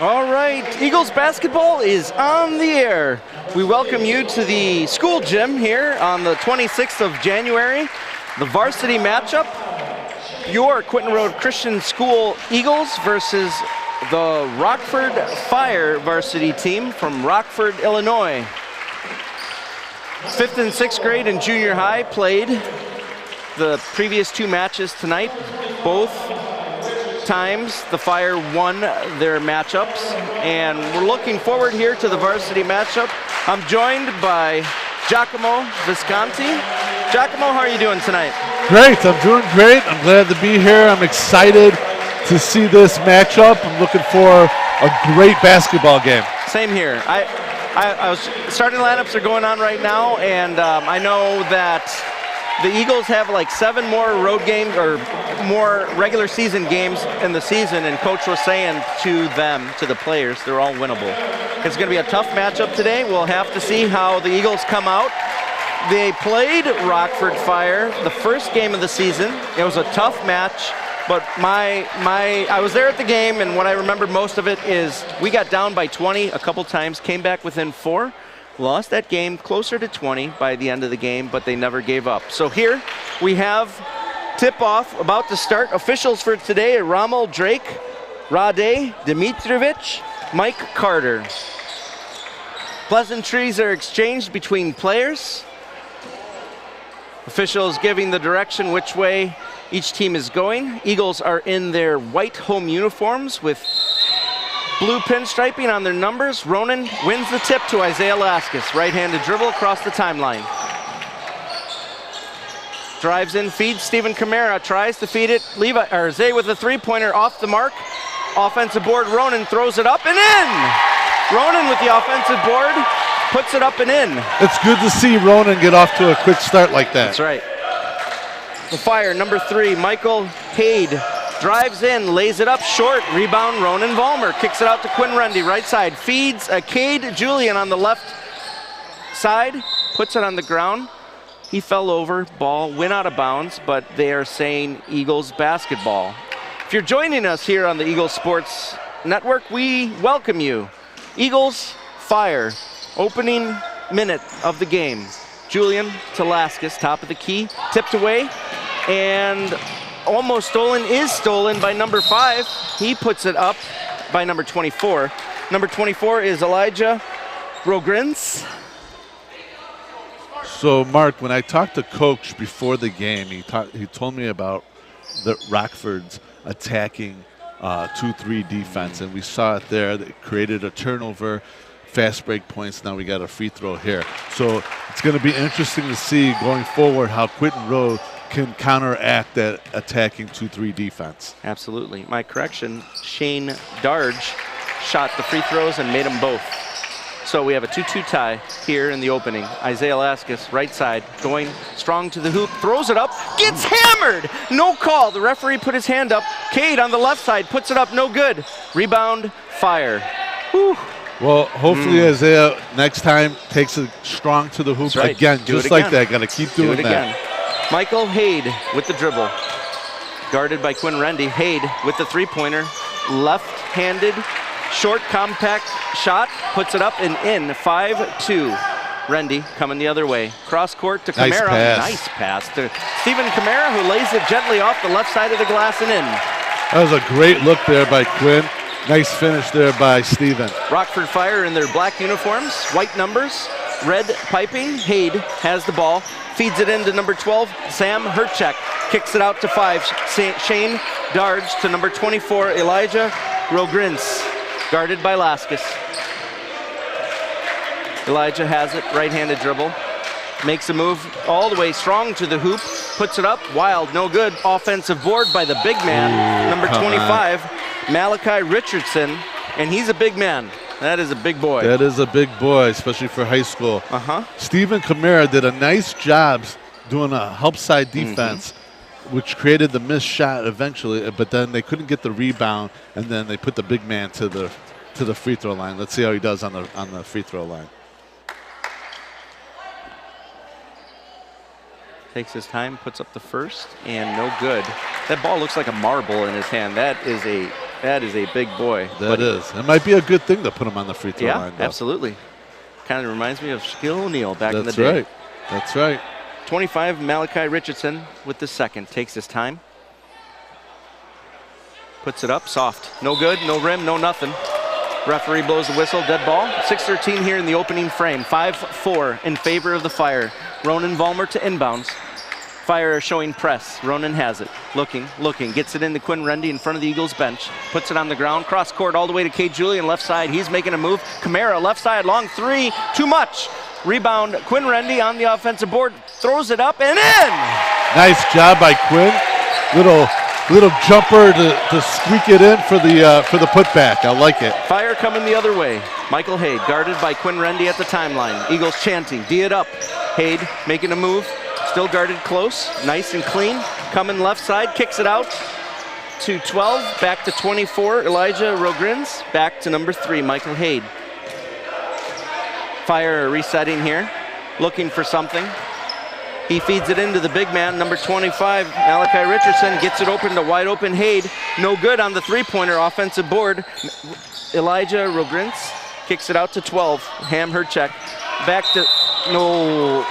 All right, Eagles basketball is on the air. We welcome you to the school gym here on the 26th of January. The varsity matchup, your Quinton Road Christian School Eagles versus the Rockford Fire varsity team from Rockford, Illinois. 5th and 6th grade and junior high played the previous two matches tonight. Both times the Fire won their matchups, and we're looking forward here to the varsity matchup. I'm joined by Giacomo Visconti. Giacomo, how are you doing tonight? Great, I'm doing great. I'm glad to be here. I'm excited to see this matchup. I'm looking for a great basketball game. Same here. I was starting lineups are going on right now, and I know that the Eagles have like 7 more road games or more regular season games in the season, and Coach was saying to them, to the players, they're all winnable. It's going to be a tough matchup today. We'll have to see how the Eagles come out. They played Rockford Fire the first game of the season. It was a tough match, but I was there at the game, and what I remember most of it is we got down by 20 a couple times, came back within 4. Lost that game closer to 20 by the end of the game, but they never gave up. So here we have tip-off about to start. Officials for today are Rommel Drake, Rade Dimitrovic, Mike Carter. Pleasantries are exchanged between players. Officials giving the direction which way each team is going. Eagles are in their white home uniforms with blue pinstriping on their numbers. Ronan wins the tip to Isaiah Laskus. Right-handed dribble across the timeline. Drives in, feeds Stephen Camara, tries to feed it. Zay with a three-pointer off the mark. Offensive board, Ronan throws it up and in! Ronan with the offensive board, puts it up and in. It's good to see Ronan get off to a quick start like that. That's right. The Fire, number 3, Michael Haid. Drives in, lays it up short, rebound Ronan Vollmer, kicks it out to Quinn Rundy, right side, feeds Cade Julian on the left side, puts it on the ground. He fell over, ball went out of bounds, but they are saying Eagles basketball. If you're joining us here on the Eagles Sports Network, we welcome you. Eagles Fire, opening minute of the game. Julian to Laskus, top of the key, tipped away, and almost stolen, is stolen by number 5. He puts it up by number 24. Number 24 is Elijah Rogrins. So, Mark, when I talked to Coach before the game, he told me about the Rockford's attacking 2-3 defense, and we saw it there. They created a turnover, fast break points. Now we got a free throw here. So it's going to be interesting to see going forward how Quinton Road can counteract that attacking 2-3 defense. Absolutely. My correction, Shane Darge shot the free throws and made them both. So we have a 2-2 tie here in the opening. Isaiah Laskus, right side, going strong to the hoop, throws it up, gets hammered! No call. The referee put his hand up. Cade on the left side puts it up, no good. Rebound, Fire. Whew. Well, hopefully Isaiah next time takes it strong to the hoop again, just like that. Got to keep doing that. Michael Haid with the dribble. Guarded by Quinn Rendy. Haid with the three-pointer. Left-handed, short, compact shot. Puts it up and in. 5-2. Rendy coming the other way. Cross court to Camara. Nice pass to Stephen Camara, who lays it gently off the left side of the glass and in. That was a great look there by Quinn. Nice finish there by Stephen. Rockford Fire in their black uniforms, white numbers, red piping. Haid has the ball, feeds it into number 12, Sam Herchek. Kicks it out to 5, Shane Darge to number 24, Elijah Rogrins, guarded by Laskus. Elijah has it, right-handed dribble. Makes a move all the way strong to the hoop, puts it up, wild, no good. Offensive board by the big man, number 25, Malachi Richardson, and he's a big man. That is a big boy. That is a big boy, especially for high school. Stephen Camara did a nice job doing a help side defense, which created the missed shot eventually, but then they couldn't get the rebound, and then they put the big man to the free throw line. Let's see how he does on the free throw line. Takes his time, puts up the first, and no good. That ball looks like a marble in his hand. That is a That is a big boy. That is. It might be a good thing to put him on the free throw line. Yeah, absolutely. Kind of reminds me of Shaquille O'Neal back in the That's day. right. That's right. 25, Malachi Richardson with the second. Takes his time. Puts it up, soft. No good, no rim, no nothing. Referee blows the whistle, dead ball. 6:13 here in the opening frame. 5-4 in favor of the Fire. Ronan Vollmer to inbounds. Fire showing press. Ronan has it. Looking. Gets it into Quinn Rendy in front of the Eagles bench. Puts it on the ground. Cross court all the way to Cade Julian, left side. He's making a move. Kamara, left side, long three. Too much. Rebound. Quinn Rendy on the offensive board. Throws it up and in. Nice job by Quinn. Little jumper to squeak it in for the putback. I like it. Fire coming the other way. Michael Haid guarded by Quinn Rendy at the timeline. Eagles chanting, D it up. Haid making a move. Still guarded close, nice and clean. Coming left side, kicks it out to 12, back to 24, Elijah Rogrins. Back to number 3, Michael Haid. Fire resetting here, looking for something. He feeds it into the big man, number 25, Malachi Richardson. Gets it open to wide open Haid. No good on the three-pointer offensive board. Elijah Rogrins kicks it out to 12, Ham Hercheck. Back to, no,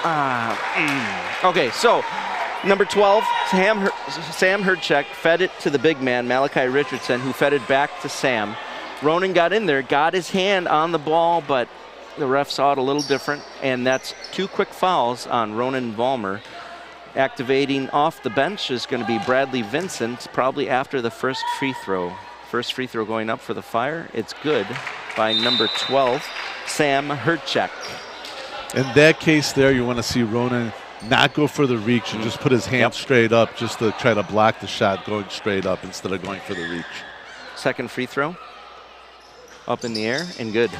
Okay, so number 12, Sam Hercheck fed it to the big man, Malachi Richardson, who fed it back to Sam. Ronan got in there, got his hand on the ball, but the ref saw it a little different, and that's 2 quick fouls on Ronan Vollmer. Activating off the bench is going to be Bradley Vincent, probably after the first free throw. First free throw going up for the Fire. It's good by number 12, Sam Hercheck. In that case there, you want to see Ronan not go for the reach and just put his hand straight up just to try to block the shot going straight up instead of going for the reach. Second free throw. Up in the air and good.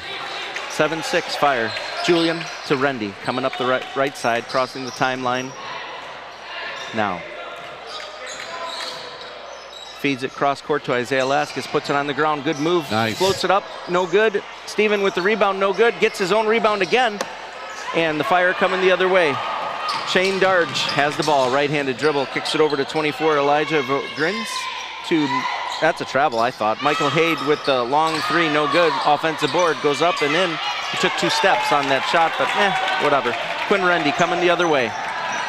7-6 Fire. Julian to Rendy. Coming up the right side, crossing the timeline. Now. Feeds it cross court to Isaiah Laskus. Puts it on the ground. Good move. Nice. Floats it up. No good. Steven with the rebound. No good. Gets his own rebound again. And the Fire coming the other way. Shane Darge has the ball. Right-handed dribble. Kicks it over to 24. Elijah Grins to, that's a travel, I thought. Michael Haid with the long three. No good. Offensive board. Goes up and in. He took 2 steps on that shot, but whatever. Quinn Rendy coming the other way.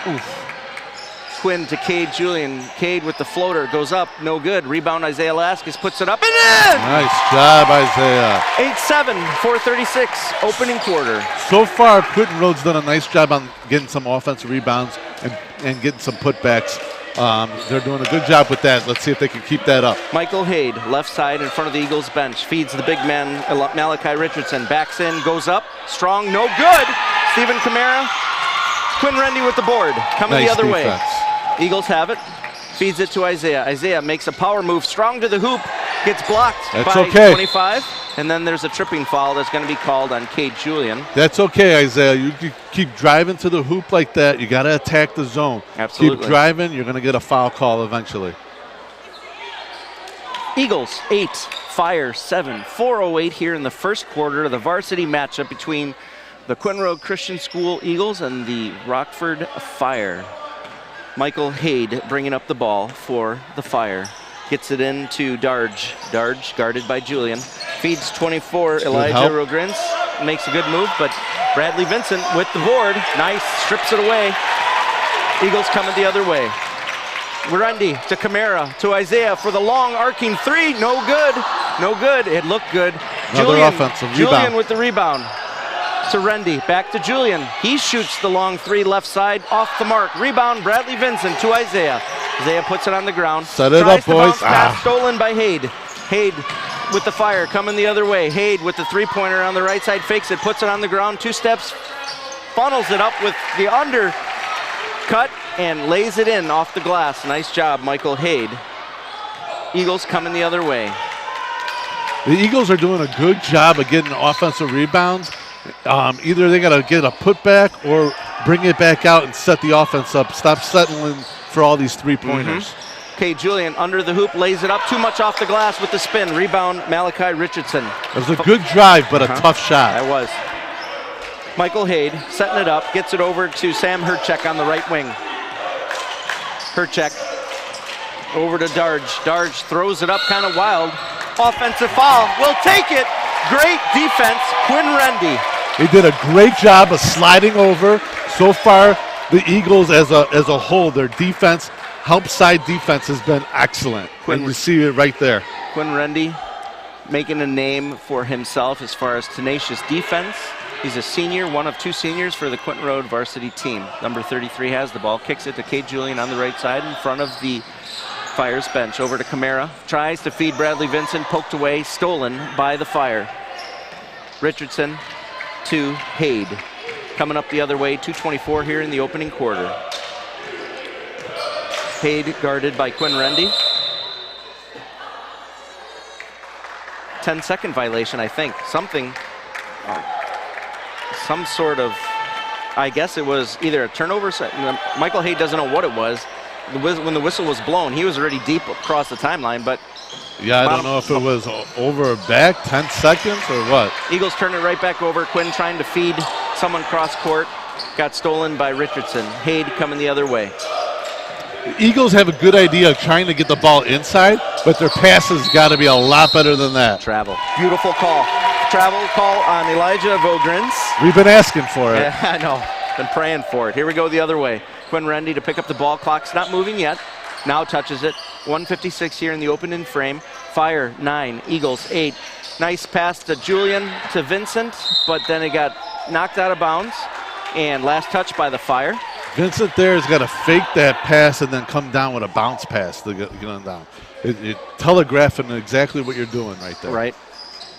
Oof. Quinn to Cade Julian. Cade with the floater. Goes up. No good. Rebound Isaiah Laskus. Puts it up and in! Nice job, Isaiah. 8-7, 4:36, opening quarter. So far, Quentin Rhodes done a nice job on getting some offensive rebounds and getting some putbacks. They're doing a good job with that. Let's see if they can keep that up. Michael Haid, left side in front of the Eagles bench. Feeds the big man, Malachi Richardson. Backs in, goes up. Strong, no good. Stephen Kamara. Quinn Rendy with the board. Coming Nice the other defense. way. Eagles have it. Feeds it to Isaiah. Isaiah makes a power move, strong to the hoop. Gets blocked by 25. And then there's a tripping foul that's going to be called on Cade Julian. That's okay, Isaiah. You keep driving to the hoop like that. You got to attack the zone. Absolutely. Keep driving. You're going to get a foul call eventually. Eagles 8, Fire 7. 4:08 here in the first quarter of the varsity matchup between the Quinn Road Christian School Eagles and the Rockford Fire. Michael Haid bringing up the ball for the Fire. Gets it into Darge. Darge guarded by Julian. Feeds 24, Elijah Rogrins. Makes a good move, but Bradley Vincent with the board. Nice, strips it away. Eagles coming the other way. Rendy to Kamara, to Isaiah for the long arcing three. No good, no good. It looked good. Another offensive rebound. Julian with the rebound. To Rendy, back to Julian. He shoots the long three left side, off the mark. Rebound, Bradley Vincent to Isaiah. Isaiah puts it on the ground. Set it up, boys. Pass stolen by Haid. Haid with the Fire coming the other way. Haid with the three-pointer on the right side, fakes it, puts it on the ground, 2 steps, funnels it up with the undercut, and lays it in off the glass. Nice job, Michael Haid. Eagles coming the other way. The Eagles are doing a good job of getting offensive rebounds. Either they got to get a putback or bring it back out and set the offense up. Stop settling for all these three-pointers. Okay, Julian under the hoop, lays it up. Too much off the glass with the spin. Rebound, Malachi Richardson. It was a good drive, but a tough shot. That was. Michael Haid setting it up, gets it over to Sam Hercheck on the right wing. Hercheck over to Darge. Darge throws it up kind of wild. Offensive foul. Will take it. Great defense, Quinn Rendy. He did a great job of sliding over. So far, the Eagles as a whole, their defense, help side defense has been excellent. And you see it right there. Quinn Rendy making a name for himself as far as tenacious defense. He's a senior, one of two seniors for the Quinton Road varsity team. Number 33 has the ball, kicks it to Kate Julian on the right side in front of the Fire's bench. Over to Camara, tries to feed Bradley Vincent, poked away, stolen by the Fire. Richardson to Haid. Coming up the other way, 2:24 here in the opening quarter. Haid guarded by Quinn Rendy. 10-second violation, I think. Something, some sort of, I guess it was either a turnover. Michael Haid doesn't know what it was. When the whistle was blown, he was already deep across the timeline, but yeah, I don't know if it was over or back, 10 seconds or what. Eagles turn it right back over. Quinn trying to feed someone cross court. Got stolen by Richardson. Haid coming the other way. The Eagles have a good idea of trying to get the ball inside, but their passes got to be a lot better than that. Travel. Beautiful call. Travel call on Elijah Vogrins. We've been asking for it. Yeah, I know. Been praying for it. Here we go the other way. Quinn Rendy to pick up the ball. Clock's not moving yet. Now touches it. 1:56 here in the opening frame. Fire 9, Eagles 8. Nice pass to Julian to Vincent, but then it got knocked out of bounds. And last touch by the Fire. Vincent there has got to fake that pass and then come down with a bounce pass to get on down. It telegraphing exactly what you're doing right there. Right.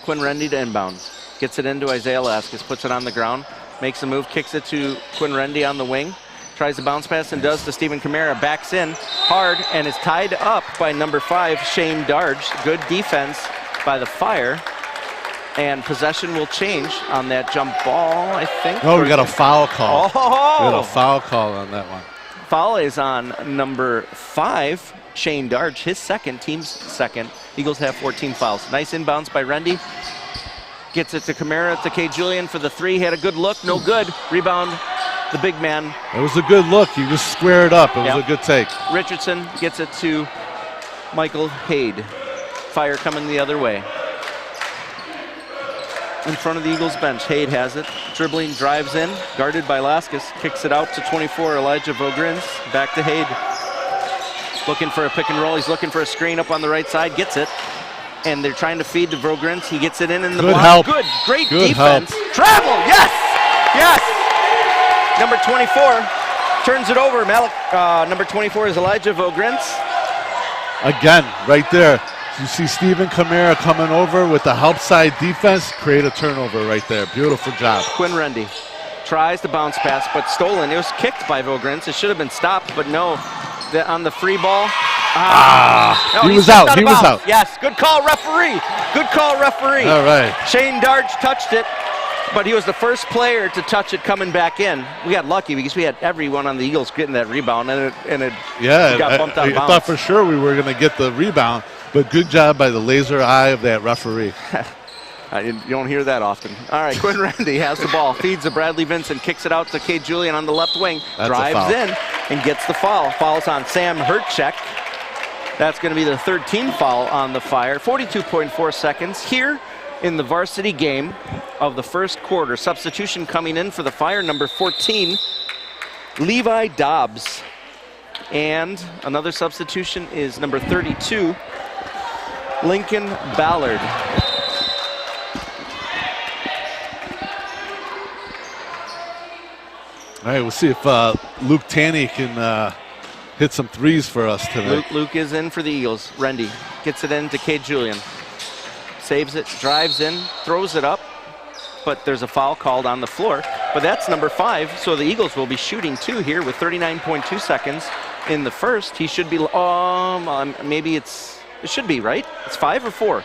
Quinn Rendy to inbounds. Gets it into Isaiah Laskus, puts it on the ground, makes a move, kicks it to Quinn Rendy on the wing. Tries the bounce pass and does to Stephen Camara. Backs in hard and is tied up by number 5, Shane Darge. Good defense by the Fire. And possession will change on that jump ball, I think. No, we got a foul call. Oh! We got a foul call on that one. Foul is on number 5, Shane Darge, his second, team's second. Eagles have 14 fouls. Nice inbounds by Rendy. Gets it to Camara, to K. Julian for the 3. Had a good look, no good. Rebound. The big man. It was a good look. He was squared up. It was a good take. Richardson gets it to Michael Haid. Fire coming the other way. In front of the Eagles bench, Haid has it. Dribbling, drives in, guarded by Laskus. Kicks it out to 24, Elijah Vogrins. Back to Haid. Looking for a pick and roll. He's looking for a screen up on the right side. Gets it. And they're trying to feed to Vogrins. He gets it in the good block. Help. Good, great good defense. Help. Travel, yes! Yes! Number 24 turns it over. Number 24 is Elijah Vogrins. Again, right there. You see Stephen Camara coming over with the help side defense, create a turnover right there. Beautiful job. Quinn Rendy tries to bounce pass, but stolen. It was kicked by Vogrins. It should have been stopped, but no. On the free ball. No, he was out. He was out. Yes, good call, referee. Good call, referee. All right. Shane Darge touched it, but he was the first player to touch it coming back in. We got lucky because we had everyone on the Eagles getting that rebound, and it got bumped out of bounds. I thought for sure we were going to get the rebound, but good job by the laser eye of that referee. You don't hear that often. All right, Quinn Rendy has the ball, feeds to Bradley Vincent, kicks it out to Kate Julian on the left wing, drives in and gets the foul. Fouls on Sam Herchek. That's going to be the third team foul on the Fire. 42.4 seconds here in the varsity game of the first quarter. Substitution coming in for the Fire, number 14, Levi Dobbs. And another substitution is number 32, Lincoln Ballard. All right, we'll see if Luke Tanney can hit some threes for us tonight. Luke is in for the Eagles. Rendy gets it in to Kate Julian. Saves it, drives in, throws it up, but there's a foul called on the floor. But that's number 5, so the Eagles will be shooting 2 here with 39.2 seconds in the first. He should be, maybe it should be, right? It's 5 or 4?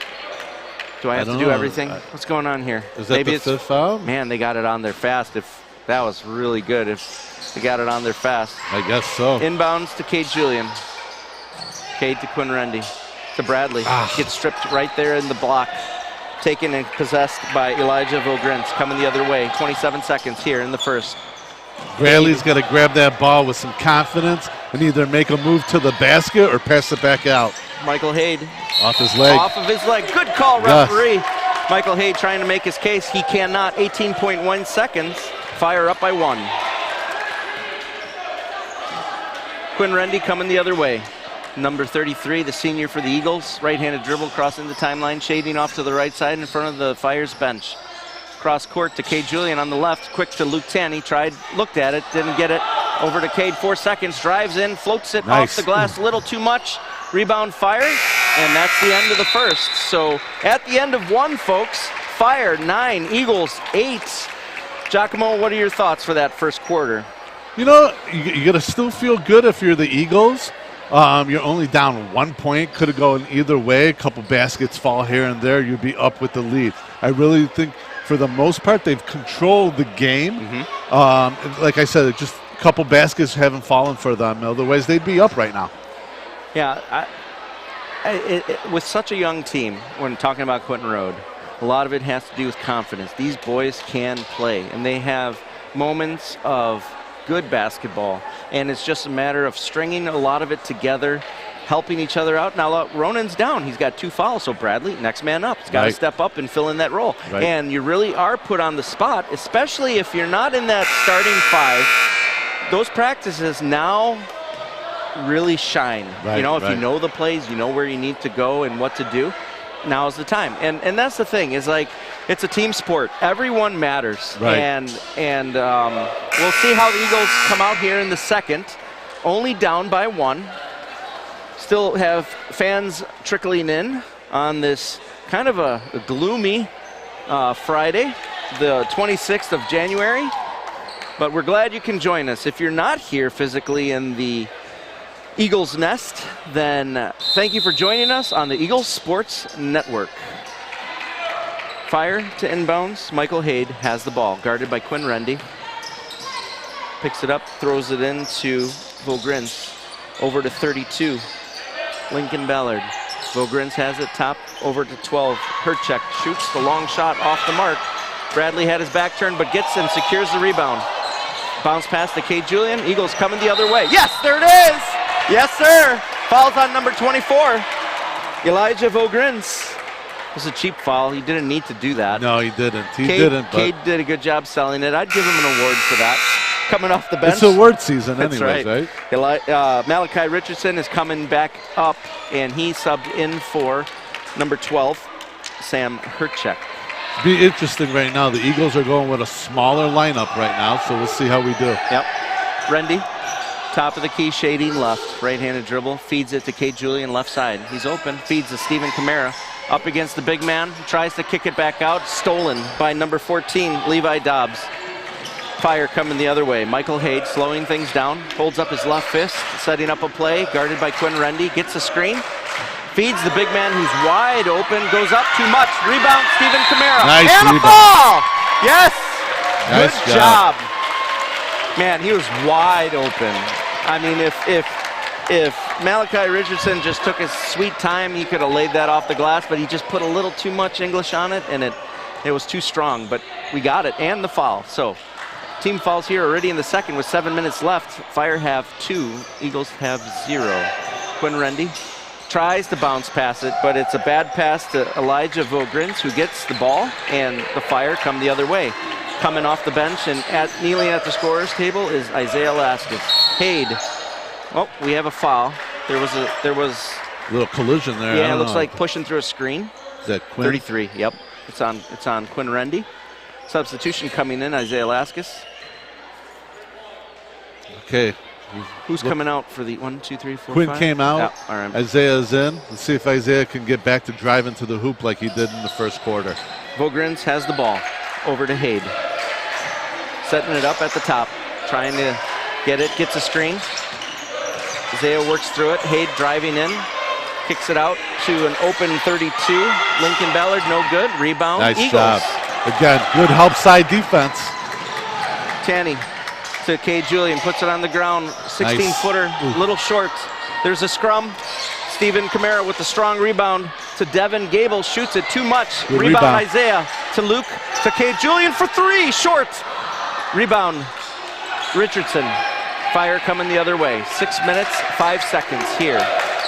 Do I have to do everything? What's going on here? Is that the fifth foul? Man, they got it on there fast. That was really good if they got it on there fast. I guess so. Inbounds to Kate Julian. Kate to Quinn Rendy. To Bradley. Gets stripped right there in the block. Taken and possessed by Elijah Vogrins. Coming the other way. 27 seconds here in the first. Bradley's got to grab that ball with some confidence and either make a move to the basket or pass it back out. Michael Haid. Off his leg. Off of his leg. Good call, referee. Yes. Michael Haid trying to make his case. He cannot. 18.1 seconds. Fire up by 1. Quinn Rendy coming the other way. Number 33, the senior for the Eagles. Right-handed dribble crossing the timeline, shading off to the right side in front of the Fire's bench. Cross court to Cade Julian on the left. Quick to Luke Tanny. Tried, looked at it, didn't get it. Over to Cade, 4 seconds. Drives in, floats it off the glass a little too much. Rebound Fire, and that's the end of the first. So at the end of 1, folks, Fire 9, Eagles 8. Giacomo, what are your thoughts for that first quarter? You know, you got to still feel good if you're the Eagles. You're only down 1 point. Could have gone either way. A couple baskets fall here and there. You'd be up with the lead. I really think, for the most part, they've controlled the game. Like I said, just a couple baskets haven't fallen for them. Otherwise, they'd be up right now. Yeah, with such a young team, when talking about Quinton Road, a lot of it has to do with confidence. These boys can play, and they have moments of good basketball, and it's just a matter of stringing a lot of it together, helping each other out. Now, Ronan's down. He's got 2 fouls, so Bradley, next man up. He's got to step up and fill in that role. And you really are put on the spot, especially if you're not in that starting 5. Those practices now really shine. If you know the plays, you know where you need to go and what to do, now is the time. And that's the thing, is like, it's a team sport. Everyone matters. And we'll see how the Eagles come out here in the second. Only down by 1. Still have fans trickling in on this kind of a gloomy Friday, the 26th of January. But we're glad you can join us. If you're not here physically in the Eagles Nest, then thank you for joining us on the Eagles Sports Network. Fire to inbounds. Michael Haid has the ball, guarded by Quinn Rendy. Picks it up, throws it into Vogrins. Over to 32, Lincoln Ballard. Vogrins has it, top over to 12. Herchek shoots the long shot off the mark. Bradley had his back turned, but gets and secures the rebound. Bounce pass to Cade Julian. Eagles coming the other way. Yes, there it is! Yes, sir! Fouls on number 24, Elijah Vogrins. It was a cheap foul. He didn't need to do that. No, he didn't. Cade did a good job selling it. I'd give him an award for that. Coming off the bench. It's award season anyways, right? Malachi Richardson is coming back up, and he subbed in for number 12, Sam Herchek. Be interesting right now. The Eagles are going with a smaller lineup right now, so we'll see how we do. Yep. Rendy, top of the key, shading left. Right-handed dribble, feeds it to Cade Julian, left side. He's open, feeds to Stephen Camara. Up against the big man, tries to kick it back out. Stolen by number 14, Levi Dobbs. Fire coming the other way. Michael Haid slowing things down, holds up his left fist, setting up a play, guarded by Quinn Rendy, gets a screen. Feeds the big man who's wide open, goes up too much. Rebound, Stephen Camara. Nice and rebound. A ball! Yes! Nice Good job. Man, he was wide open. I mean, if Malachi Richardson just took his sweet time, he could have laid that off the glass, but he just put a little too much English on it, and it was too strong. But we got it, and the foul. So team fouls here already in the second with 7 minutes left. Fire have 2, Eagles have 0. Quinn Rendy tries to bounce pass it, but it's a bad pass to Elijah Vogrins, who gets the ball, and the Fire come the other way. Coming off the bench and kneeling at the scorer's table is Isaiah Laskus. Haid. Oh, we have a foul. There was a little collision there. Yeah, it looks like pushing through a screen. Is that Quinn? 33. Yep. It's on Quinn Rendy. Substitution coming in, Isaiah Laskus. Okay. Who's coming out for the 1, 2, 3, 4, Quinn 5? came out. Yeah, all right. Isaiah's in. Let's see if Isaiah can get back to driving to the hoop like he did in the first quarter. Vogrins has the ball. Over to Haid. Setting it up at the top. Trying to get it. Gets a screen. Isaiah works through it. Haid driving in. Kicks it out to an open 32. Lincoln Ballard, no good. Rebound. Nice Eagles. job. Again, good help side defense. Tanny to Cade Julian. Puts it on the ground. 16-footer. Nice. Little short. There's a scrum. Stephen Camara with the strong rebound to Devin Gable. Shoots it too much. Good Rebound Isaiah to Luke to Cade Julian for 3. Short. Rebound Richardson. Fire coming the other way. 6 minutes, 5 seconds here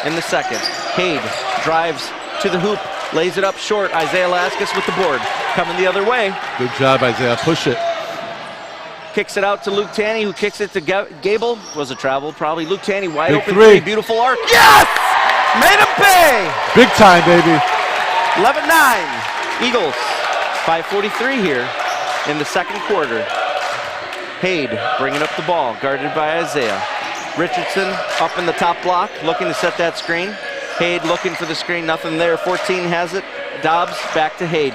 in the second. Haid drives to the hoop, lays it up short. Isaiah Laskus with the board. Coming the other way. Good job, Isaiah. Push it. Kicks it out to Luke Tanney, who kicks it to Gable. Was a travel, probably. Luke Tanney, wide Big open three. Beautiful arc. Yes! Made him pay! Big time, baby. 11-9. Eagles. 5:43 here in the second quarter. Haid bringing up the ball, guarded by Isaiah. Richardson up in the top block, looking to set that screen. Haid looking for the screen, nothing there. 14 has it. Dobbs back to Haid.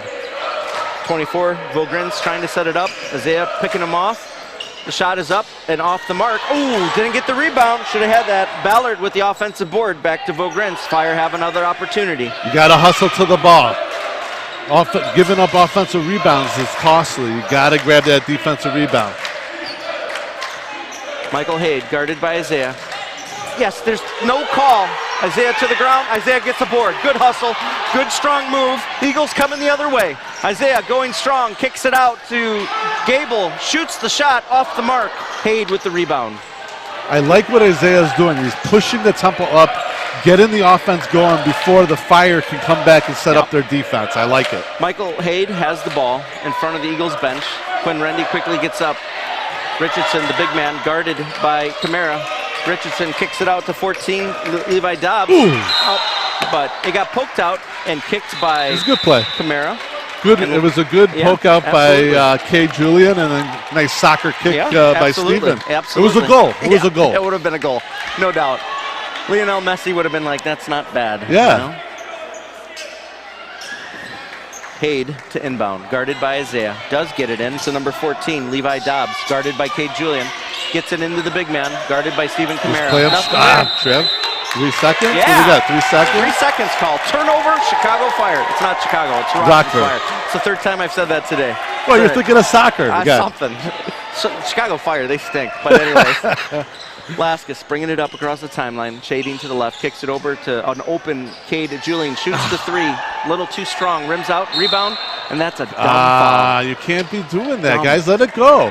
24, Vogrins trying to set it up. Isaiah picking him off. The shot is up and off the mark. Ooh, didn't get the rebound. Should have had that. Ballard with the offensive board. Back to Vogrins. Fire have another opportunity. You got to hustle to the ball. Giving up offensive rebounds is costly. You got to grab that defensive rebound. Michael Haid guarded by Isaiah. Yes, there's no call. Isaiah to the ground. Isaiah gets a board. Good hustle. Good strong move. Eagles coming the other way. Isaiah going strong. Kicks it out to Gable. Shoots the shot off the mark. Haid with the rebound. I like what Isaiah's doing. He's pushing the tempo up, getting the offense going before the Fire can come back and set up their defense. I like it. Michael Haid has the ball in front of the Eagles bench. Quinn Rendy quickly gets up. Richardson, the big man, guarded by Camara. Richardson kicks it out to 14, Levi Dobbs. But it got poked out and kicked by it was a good play. Camara. Good. It was a good poke out by K. Julian and a nice soccer kick by Steven. Absolutely. It was a goal. It was a goal. It would have been a goal, no doubt. Lionel Messi would have been like, that's not bad. Yeah. You know? Haid to inbound, guarded by Isaiah. Does get it in to number 14, Levi Dobbs, guarded by K. Julian. Gets it into the big man, guarded by Stephen Camara. Trev. 3 seconds? Yeah. What do we got, 3 seconds? 3 seconds call. Turnover, Chicago Fire. It's not Chicago, it's Rockford Fire. It's the third time I've said that today. Well, you're thinking of soccer. Something. Chicago Fire, they stink. But anyways. Laskus bringing it up across the timeline, shading to the left, kicks it over to an open K to Julian, shoots the three, little too strong, rims out, rebound, and that's a dumb foul. You can't be doing that, guys. Let it go.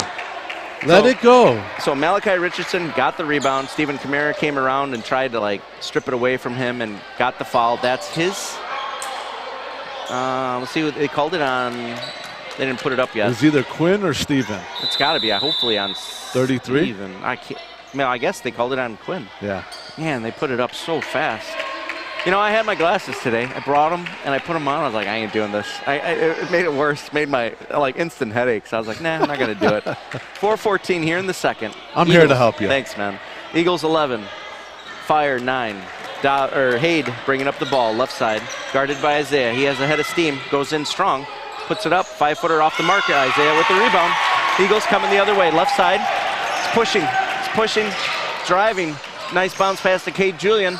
Let it go. So Malachi Richardson got the rebound. Stephen Camara came around and tried to strip it away from him and got the foul. That's his. Let's see what they called it on. They didn't put it up yet. It was either Quinn or Steven. It's got to be, hopefully on 33. Steven. I guess they called it on Quinn. Yeah. Man, they put it up so fast. You know, I had my glasses today. I brought them, and I put them on. I was like, I ain't doing this. It made it worse. It made my, instant headaches. I was like, nah, I'm not going to do it. 4:14 here in the second. I'm here to help you. Thanks, man. Eagles 11. Fire 9. Haid bringing up the ball, left side. Guarded by Isaiah. He has a head of steam. Goes in strong. Puts it up. 5-footer off the marker. Isaiah with the rebound. Eagles coming the other way. Left side. It's pushing. Pushing, driving, nice bounce pass to Kate Julian.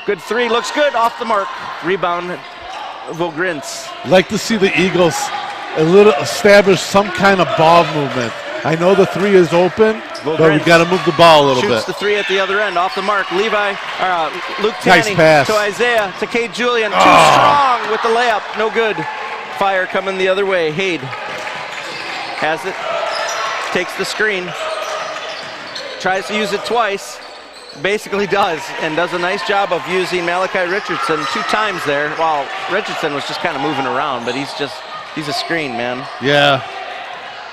Good three, looks good, off the mark. Rebound, Vogrins. Like to see the Eagles establish some kind of ball movement. I know the three is open, but we got to move the ball a little bit. Shoots the three at the other end, off the mark. Luke Tanney nice pass to Isaiah, to Kate Julian. Too strong with the layup, no good. Fire coming the other way. Haid has it, takes the screen. Tries to use it twice, basically does, and does a nice job of using Malachi Richardson 2 times there. While Richardson was just kind of moving around, but he's a screen, man. Yeah.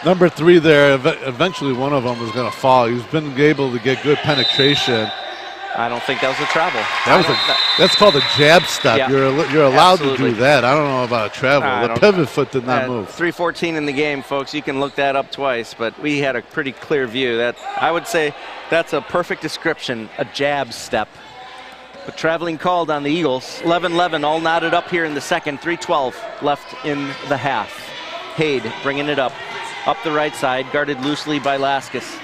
Number 3 there, eventually one of them was going to fall. He's been able to get good penetration. I don't think that was a travel. That's called a jab step. Yeah. You're allowed to do that. I don't know about a travel. The pivot foot did not move. 3:14 in the game, folks. You can look that up twice, but we had a pretty clear view. That I would say that's a perfect description, a jab step. But traveling called on the Eagles. 11-11, all knotted up here in the second. 3:12 left in the half. Haid bringing it up the right side, guarded loosely by Laskus.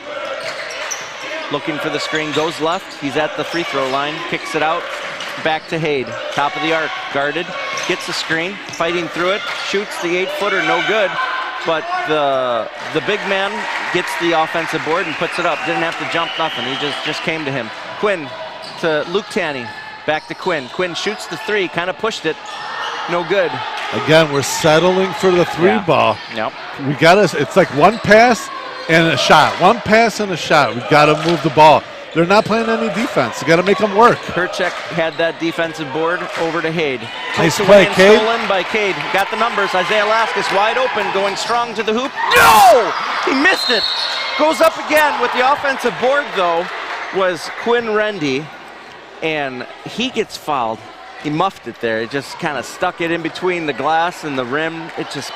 Looking for the screen, goes left. He's at the free throw line, kicks it out, back to Haid. Top of the arc, guarded, gets the screen, fighting through it, shoots the 8-footer, no good. But the big man gets the offensive board and puts it up. Didn't have to jump, nothing. He just came to him. Quinn to Luke Tanney, back to Quinn. Quinn shoots the 3, kind of pushed it, no good. Again, we're settling for the 3 ball. Yep. It's like one pass, and a shot. One pass and a shot. We've got to move the ball. They're not playing any defense. You got to make them work. Herchek had that defensive board over to Hade. Nice Takes play, away and Cade. stolen by Cade. Got the numbers. Isaiah Laskus wide open, going strong to the hoop. No! He missed it. Goes up again with the offensive board, though, was Quinn Rendy, and he gets fouled. He muffed it there. It just kind of stuck it in between the glass and the rim. It just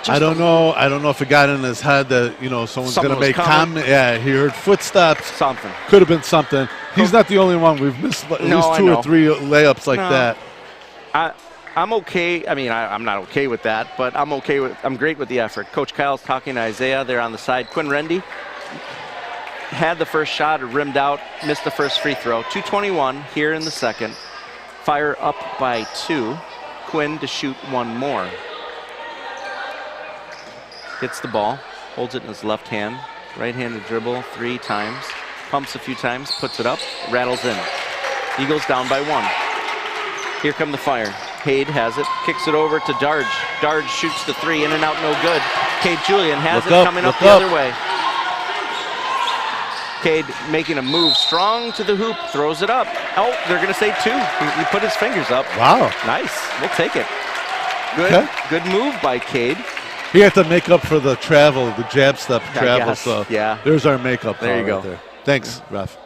I don't know if it got in his head that, someone's going to make comment. Yeah, he heard footsteps. Something. Could have been something. He's not the only one. We've missed at least 2 or 3 layups like that. I'm okay. I mean, I'm not okay with that, but I'm great with the effort. Coach Kyle's talking to Isaiah there on the side. Quinn Rendy had the first shot, rimmed out, missed the first free throw. 2:21 here in the second. Fire up by 2. Quinn to shoot 1 more. Gets the ball, holds it in his left hand, right-handed dribble 3 times, pumps a few times, puts it up, rattles in. Eagles down by 1. Here come the Fire. Cade has it, kicks it over to Darge. Darge shoots the 3, in and out, no good. Cade Julian has it coming up the other way. Cade making a move strong to the hoop, throws it up. Oh, they're going to say 2. He put his fingers up. Wow. Nice. We'll take it. Good move by Cade. He had to make up for the travel, the jab step travel. So yeah. There's our makeup. There you go. Right there. Thanks, ref.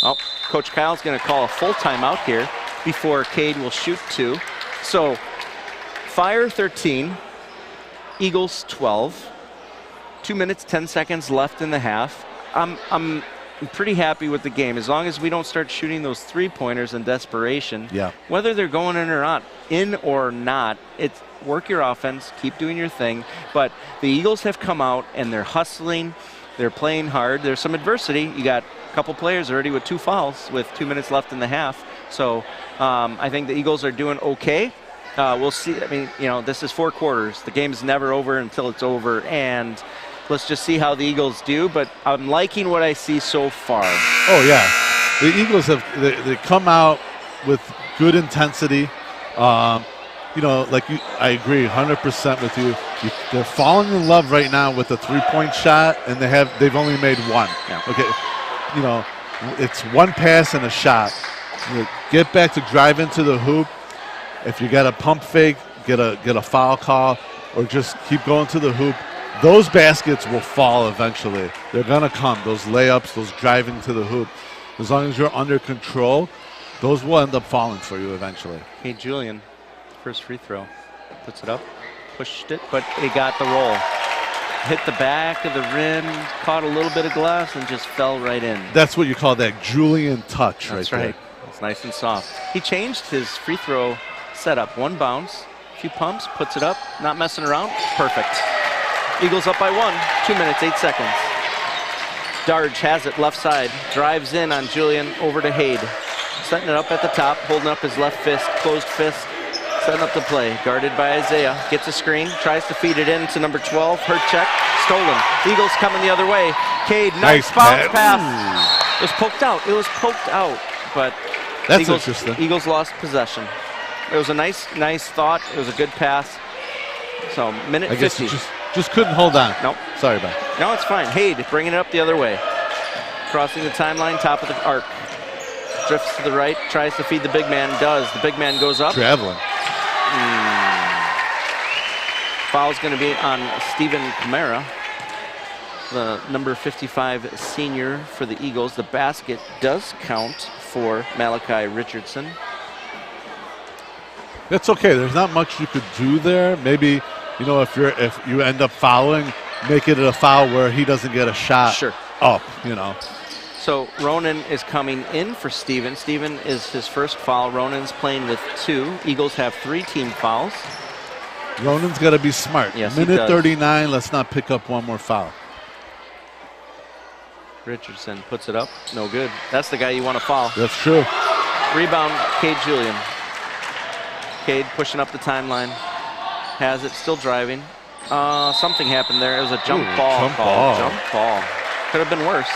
Oh, Coach Kyle's going to call a full timeout here before Cade will shoot 2. So, Fire 13, Eagles 12. 2 minutes, 10 seconds left in the half. I'm pretty happy with the game as long as we don't start shooting those 3-pointers in desperation. Yeah. Whether they're going in or not, it's work your offense, keep doing your thing. But the Eagles have come out and they're hustling, they're playing hard. There's some adversity. You got a couple players already with 2 fouls with 2 minutes left in the half. So I think the Eagles are doing okay. We'll see. I mean, this is 4 quarters. The game is never over until it's over, and let's just see how the Eagles do. But I'm liking what I see so far. Oh yeah, the Eagles they come out with good intensity. I agree 100% with you. They're falling in love right now with the 3-point shot, and they've only made 1. Yeah. Okay, it's 1 pass and a shot. Get back to drive into the hoop. If you got a pump fake, get a foul call, or just keep going to the hoop. Those baskets will fall eventually. They're gonna come. Those layups, those driving to the hoop. As long as you're under control, those will end up falling for you eventually. Hey, Julian. First free throw. Puts it up, pushed it, but it got the roll. Hit the back of the rim, caught a little bit of glass, and just fell right in. That's what you call that Julian touch. That's right right. It's nice and soft. He changed his free throw setup. 1 bounce, a few pumps, puts it up, not messing around. Perfect. Eagles up by 1, 2 minutes, 8 seconds. Darge has it left side, drives in on Julian over to Hade. Setting it up at the top, holding up his left fist, closed fist. Setting up the play, guarded by Isaiah. Gets a screen, tries to feed it in to number 12, Herchek, stolen. Eagles coming the other way. Cade, nice bounce pass. It was poked out. It was poked out, but that's interesting. Eagles lost possession. It was a nice thought. It was a good pass. So, minute 50. I guess just couldn't hold on. Nope. Sorry about it. No, it's fine. Hade bringing it up the other way. Crossing the timeline, top of the arc. Drifts to the right, tries to feed the big man, does. The big man goes up. Traveling. Foul's going to be on Steven Kamara, the number 55 senior for the Eagles. The basket does count for Malachi Richardson. That's okay. There's not much you could do there. Maybe, if you end up fouling, make it a foul where he doesn't get a shot up, So Ronan is coming in for Steven. Steven is his first foul. Ronan's playing with 2. Eagles have 3 team fouls. Ronan's got to be smart. Yes, Minute 39, let's not pick up 1 more foul. Richardson puts it up. No good. That's the guy you want to foul. That's true. Rebound, Cade Julian. Cade pushing up the timeline. Has it, still driving. Something happened there. It was a jump ball call. Jump ball. Could have been worse.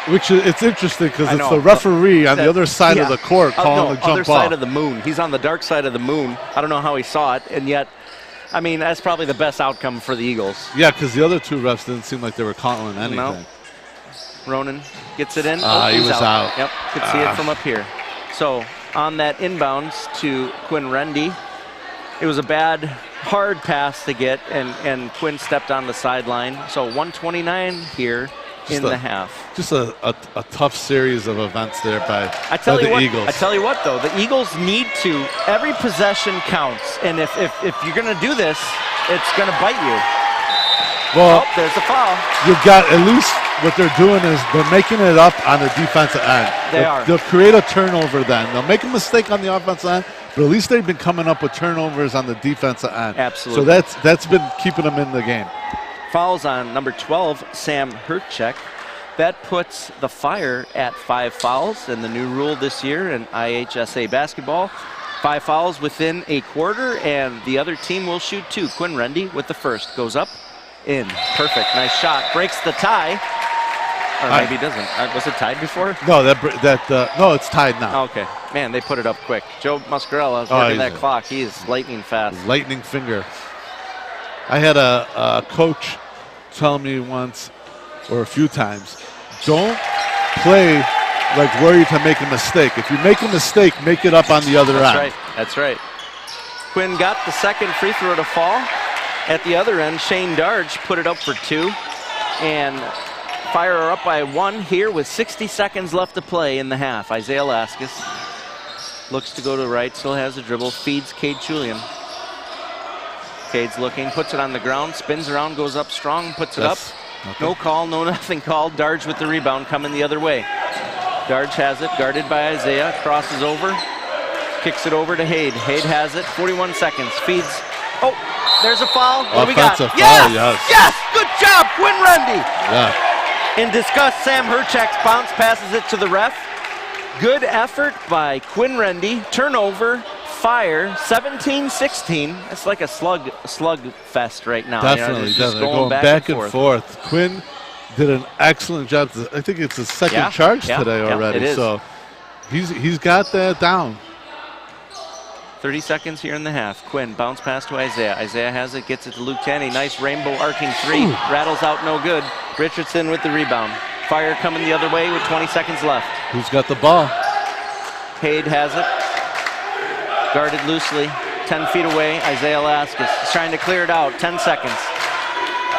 Which it's interesting because it's the referee on the other side of the court calling the jump ball. Other side of the moon. He's on the dark side of the moon. I don't know how he saw it, and yet I mean, that's probably the best outcome for the Eagles. Yeah, because the other two refs didn't seem like they were calling anything. No. Ronan gets it in. He was out. Yep, could see it from up here. So on that inbounds to Quinn Rendy, it was a bad, hard pass to get, and Quinn stepped on the sideline. So 129 here in the half. Just a tough series of events there by the Eagles. I tell you what, though, the Eagles need to, every possession counts, and if you're going to do this, it's going to bite you. Well, there's the foul. You've got, at least what they're doing is they're making it up on the defensive end. They'll create a turnover then. They'll make a mistake on the offensive end, but at least they've been coming up with turnovers on the defensive end. Absolutely. So that's been keeping them in the game. Fouls on number 12, Sam Hurtchek. That puts the Fire at 5 fouls, and the new rule this year in IHSA basketball, 5 fouls within a quarter, and the other team will shoot 2. Quinn Rendy with the first. Goes up, in. Perfect. Nice shot. Breaks the tie. Or maybe it doesn't. Was it tied before? No, no, it's tied now. Okay. Man, they put it up quick. Joe Muscarella is working that clock. He is lightning fast. Lightning finger. I had a coach tell me once, or a few times, don't play like worried to make a mistake. If you make a mistake, make it up on the other end. That's right. That's right. Quinn got the second free throw to fall. At the other end, Shane Darge put it up for 2. And Fire are up by 1 here with 60 seconds left to play in the half. Isaiah Laskus looks to go to the right, still has the dribble, feeds Cade Julian. Cade's looking, puts it on the ground, spins around, goes up strong, puts it up. Okay. No call, no nothing called. Darge with the rebound coming the other way. Darge has it, guarded by Isaiah, crosses over, kicks it over to Hade. Hade has it, 41 seconds, feeds. Oh, there's a foul. What do we got? Foul, yes! Yes! Good job, Quinn Rendy. Yeah. In disgust, Sam Hurchek's bounce passes it to the ref. Good effort by Quinn Rendy. Turnover, Fire, 17-16. It's like a slug fest right now. Definitely, definitely. Going back and forth. Quinn did an excellent job. I think it's his second charge today already. It is. So he's got that down. 30 seconds here in the half. Quinn, bounce pass to Isaiah. Isaiah has it, gets it to Luke Tenney. Nice rainbow arcing 3. Ooh. Rattles out, no good. Richardson with the rebound. Fire coming the other way with 20 seconds left. Who's got the ball? Hade has it. Guarded loosely. 10 feet away. Isaiah Laskus is trying to clear it out. 10 seconds.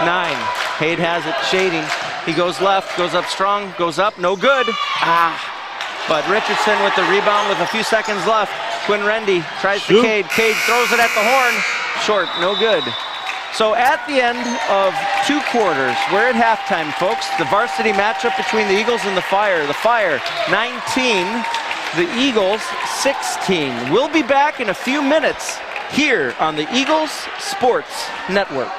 9. Hade has it, shading. He goes left, goes up strong, goes up, no good. But Richardson with the rebound with a few seconds left. Quinn Rendy tries to Cade. Cade throws it at the horn. Short, no good. So at the end of 2 quarters, we're at halftime, folks. The varsity matchup between the Eagles and the Fire. The Fire 19, the Eagles 16. We'll be back in a few minutes here on the Eagles Sports Network.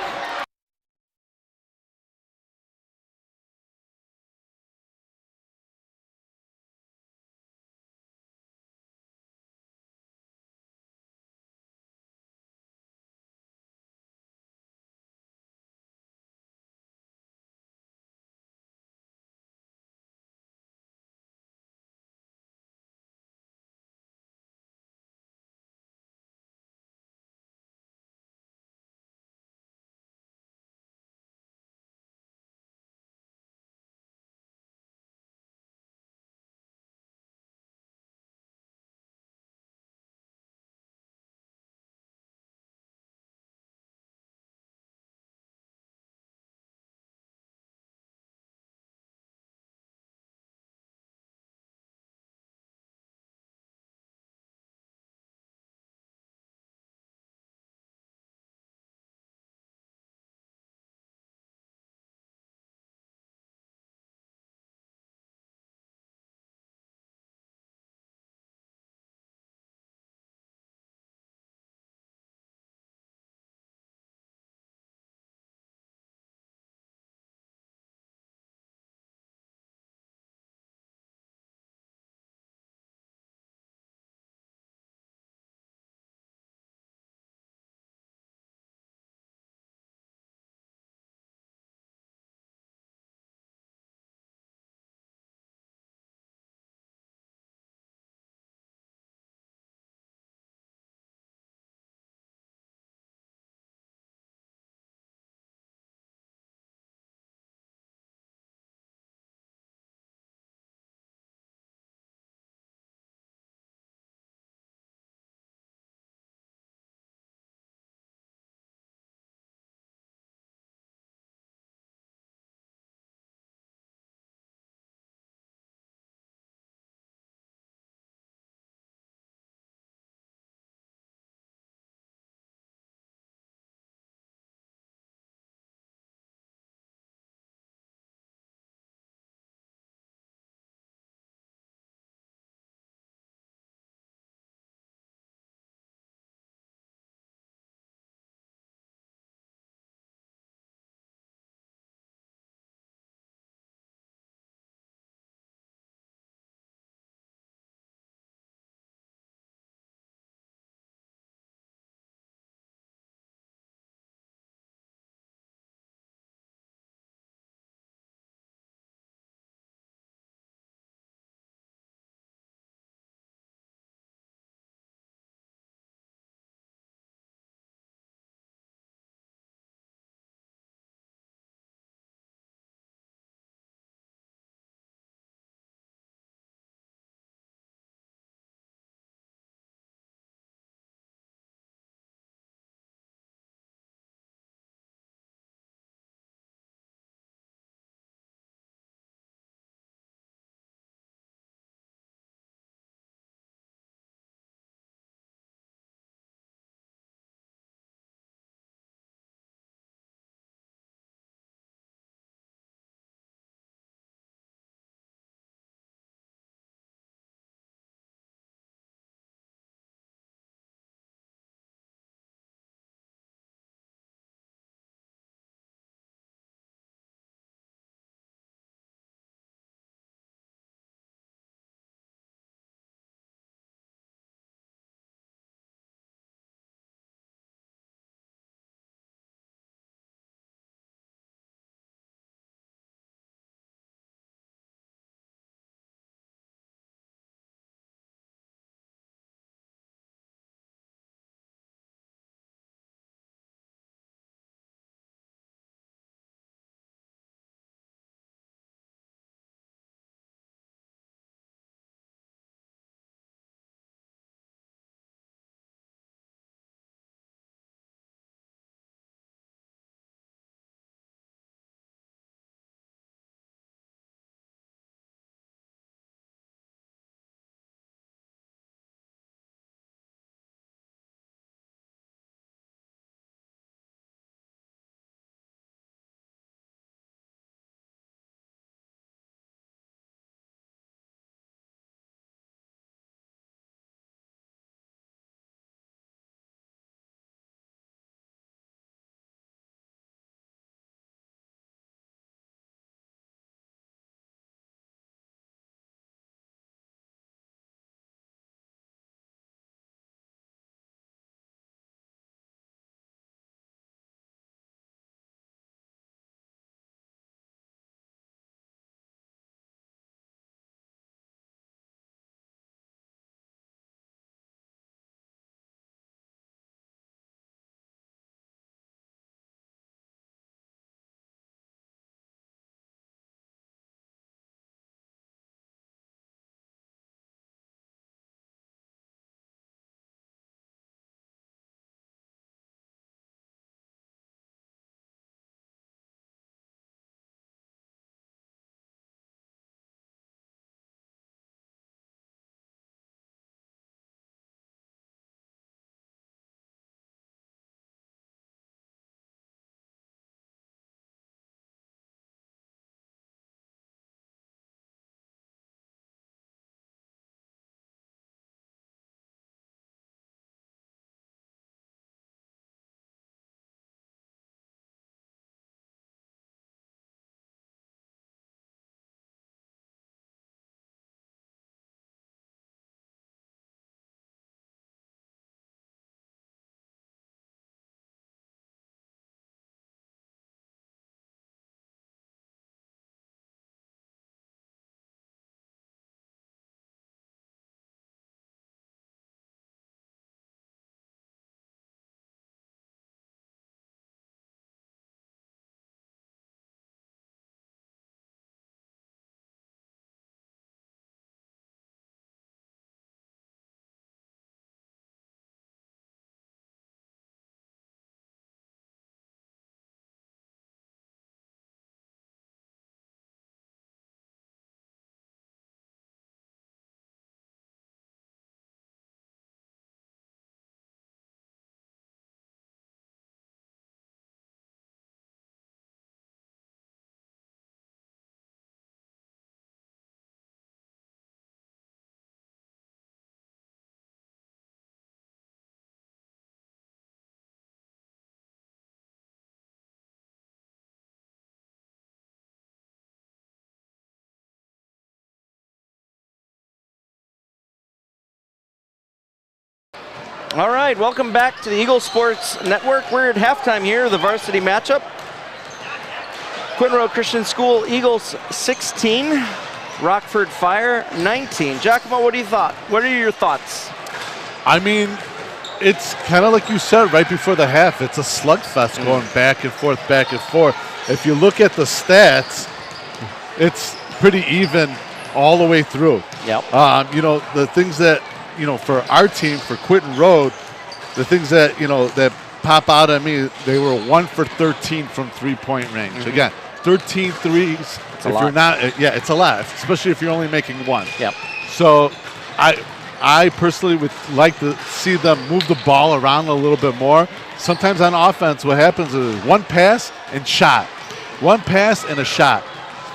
All right, welcome back to the Eagle Sports Network. We're at halftime here, the varsity matchup. Quinton Road Christian School Eagles 16, Rockford Fire 19. Giacomo, what do you thought? What are your thoughts? I mean, it's kind of like you said right before the half. It's a slugfest going back and forth, back and forth. If you look at the stats, it's pretty even all the way through. Yep. You know, the things that, you know, for our team, for Quinton Road, the things that, you know, that pop out at me, they were 1 for 13 from three-point range. Again, 13 threes. It's a lot. You're not, yeah, it's a lot, especially if you're only making one. Yep. So I personally would like to see them move the ball around a little bit more. Sometimes on offense, what happens is one pass and shot. One pass and a shot.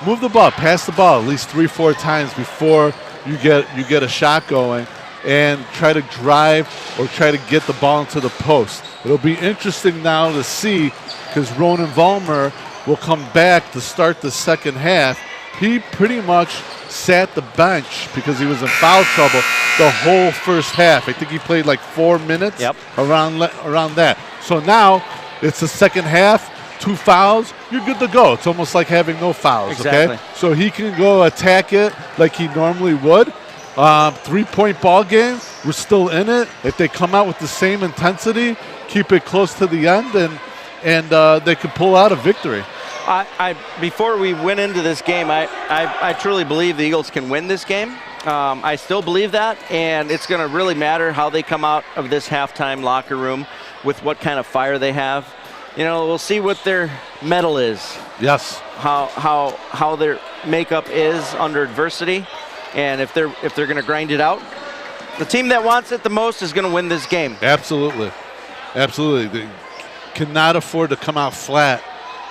Move the ball, pass the ball at least 3-4 times before you get a shot going, and try to drive or try to get the ball into the post. It'll be interesting now to see, because Ronan Vollmer will come back to start the second half. He pretty much sat the bench because he was in foul trouble the whole first half. I think he played like 4 minutes around that. So now it's the second half, 2 fouls, you're good to go. It's almost like having no fouls, exactly. Okay? So he can go attack it like he normally would. 3-point ball game, we're still in it. If they come out with the same intensity, keep it close to the end, and they can pull out a victory. Before we went into this game, I truly believe the Eagles can win this game. I still believe that, and it's going to really matter how they come out of this halftime locker room with what kind of fire they have. You know, we'll see what their mettle is. Yes. How their makeup is under adversity, and if they're going to grind it out, the team that wants it the most is going to win this game. Absolutely, absolutely. They cannot afford to come out flat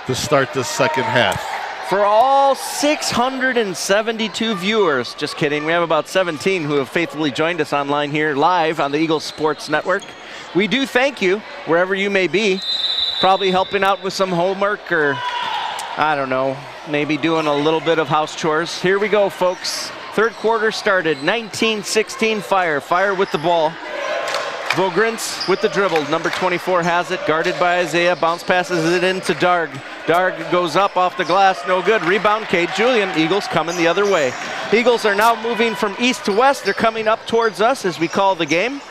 to start this second half. For all 672 viewers, just kidding, we have about 17 who have faithfully joined us online here live on the Eagles Sports Network. We do thank you wherever you may be, probably helping out with some homework or, I don't know, maybe doing a little bit of house chores. Here we go, folks. Third quarter started, 19-16 Fire. Fire with the ball. Vogrins with the dribble. Number 24 has it, guarded by Isaiah. Bounce passes it into Darg. Darg goes up off the glass, no good. Rebound, Cade Julian. Eagles coming the other way. Eagles are now moving from east to west. They're coming up towards us as we call the game.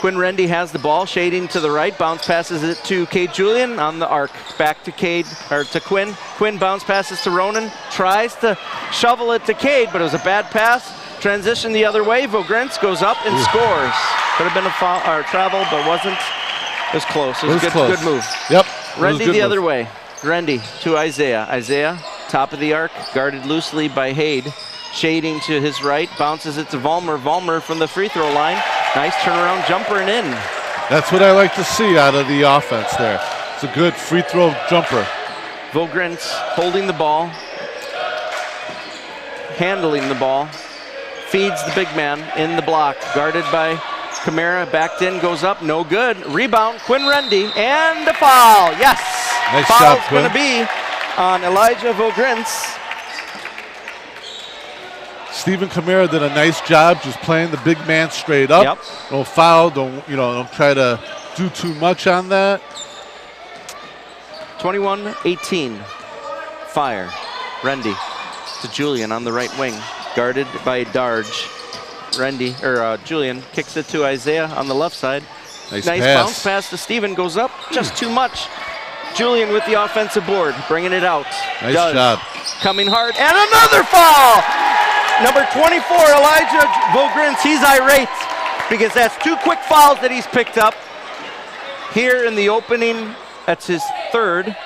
Quinn Rendy has the ball, shading to the right. Bounce passes it to Cade Julian on the arc. Back to Quinn. Quinn bounce passes to Ronan. Tries to shovel it to Cade, but it was a bad pass. Transition the other way. Vogrins goes up and scores. Could have been a foul or travel, but wasn't. It was close. It was good move. Yep. Rendy the other way. Rendy to Isaiah. Isaiah, top of the arc, guarded loosely by Hade. Shading to his right, bounces it to Vollmer. Vollmer from the free throw line. Nice turnaround jumper and in. That's what I like to see out of the offense there. It's a good free throw jumper. Vogrins holding the ball, handling the ball, feeds the big man in the block, guarded by Camara, backed in, goes up, no good. Rebound, Quinn Rendy, and a foul. Yes. Nice Foul's shot, going to be on Elijah Vogrins. Stephen Camara did a nice job just playing the big man straight up. Yep. No foul, don't try to do too much on that. 21-18, Fire. Rendy to Julian on the right wing, guarded by Darge. Julian kicks it to Isaiah on the left side. Nice bounce pass to Stephen, goes up, just too much. Julian with the offensive board, bringing it out. Nice job. Coming hard, and another foul! Number 24, Elijah Vogrins, he's irate because that's 2 quick fouls that he's picked up here in the opening. That's his third.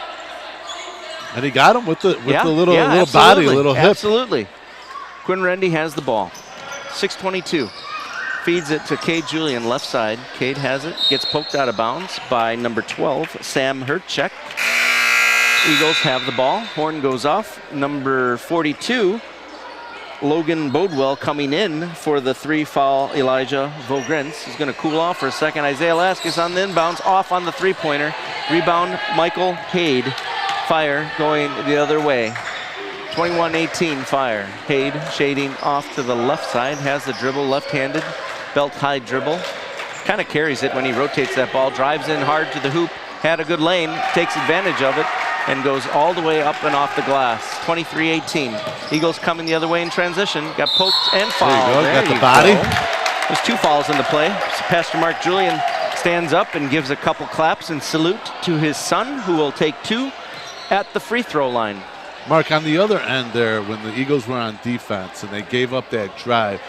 And he got him with the little absolutely. body, little hip. Absolutely. Quinn Rendy has the ball. 6:22. Feeds it to Cade Julian, left side. Cade has it, gets poked out of bounds by number 12, Sam Herchek. Eagles have the ball. Horn goes off. Number 42, Logan Bodwell coming in for the 3-foul Elijah Vogrins. He's going to cool off for a second. Isaiah Laskus on the inbounds, off on the 3-pointer. Rebound, Michael Hade. Fire going the other way. 21-18 Fire. Hade shading off to the left side, has the dribble, left-handed, belt high dribble. kind of carries it when he rotates that ball, drives in hard to the hoop, had a good lane, takes advantage of it, and goes all the way up and off the glass. 23-18. Eagles coming the other way in transition. Got poked and fouled. There you go. Got the body. There's 2 fouls in the play. Pastor Mark Julian stands up and gives a couple claps and salute to his son, who will take 2 at the free throw line. Mark, on the other end there, when the Eagles were on defense and they gave up that drive,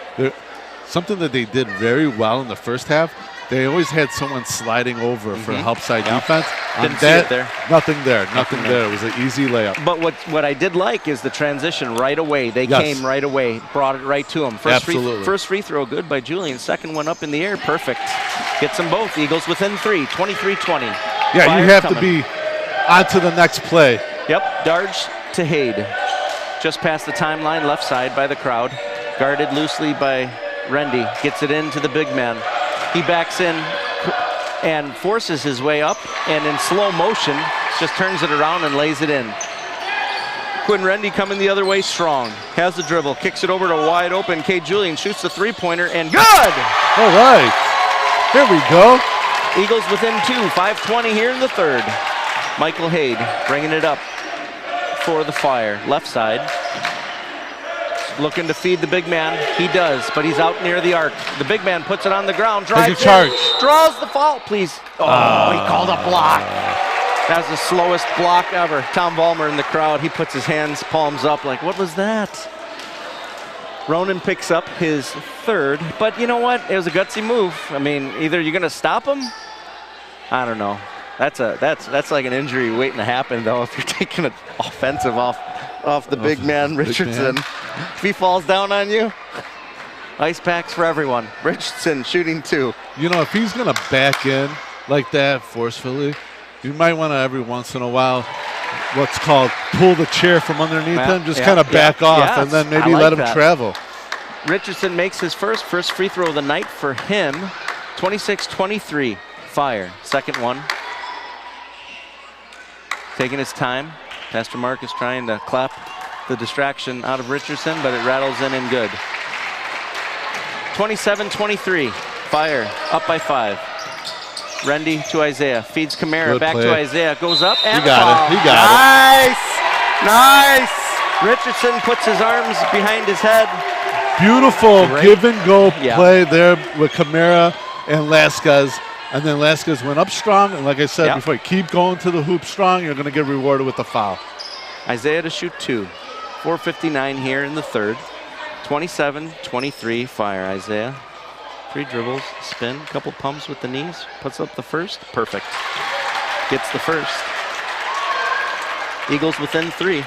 something that they did very well in the first half, they always had someone sliding over for help side defense. Didn't see it there. Nothing there. Nothing there. It was an easy layup. But what I did like is the transition right away. They came right away, brought it right to him. First free throw good by Julian. Second one up in the air, perfect. Gets them both. Eagles within 3, 23-20. Yeah, Fire you have coming. to be on to the next play. Yep, Darge to Hade. Just past the timeline, left side by the crowd. Guarded loosely by Rendy. Gets it into the big man. He backs in and forces his way up, and in slow motion, just turns it around and lays it in. Quinn Rendy coming the other way strong. Has the dribble, kicks it over to wide open. K. Julian shoots the 3-pointer, and good! All right. Here we go. Eagles within 2, 5:20 here in the third. Michael Hade bringing it up for the Fire. Left side. Looking to feed the big man. He does, but he's out near the arc. The big man puts it on the ground, drives in, draws the foul, please. Oh, he called a block. That's the slowest block ever. Tom Vollmer in the crowd, he puts his hands, palms up like, what was that? Ronan picks up his 3rd, but you know what? It was a gutsy move. I mean, either you're gonna stop him, I don't know. That's like an injury waiting to happen though if you're taking an offensive off the big man Richardson. If he falls down on you, ice packs for everyone. Richardson shooting 2. You know, if he's going to back in like that forcefully, you might want to every once in a while what's called pull the chair from underneath him, just kind of back off and then maybe let him travel. Richardson makes his first free throw of the night for him. 26-23, Fire. Second one. Taking his time. Pastor Mark is trying to clap the distraction out of Richardson, but it rattles in and good. 27-23, Fire up by 5. Rendy to Isaiah, feeds Kamara, good back play. To Isaiah, goes up and he got it. Nice! Richardson puts his arms behind his head. Beautiful give and go play there with Kamara and Lasquez. And then Lasquez went up strong, and like I said before, keep going to the hoop strong, you're going to get rewarded with the foul. Isaiah to shoot 2. 4:59 here in the third. 27-23, Fire. Isaiah, 3 dribbles, spin, couple pumps with the knees, puts up the first, perfect. Gets the first. Eagles within 3.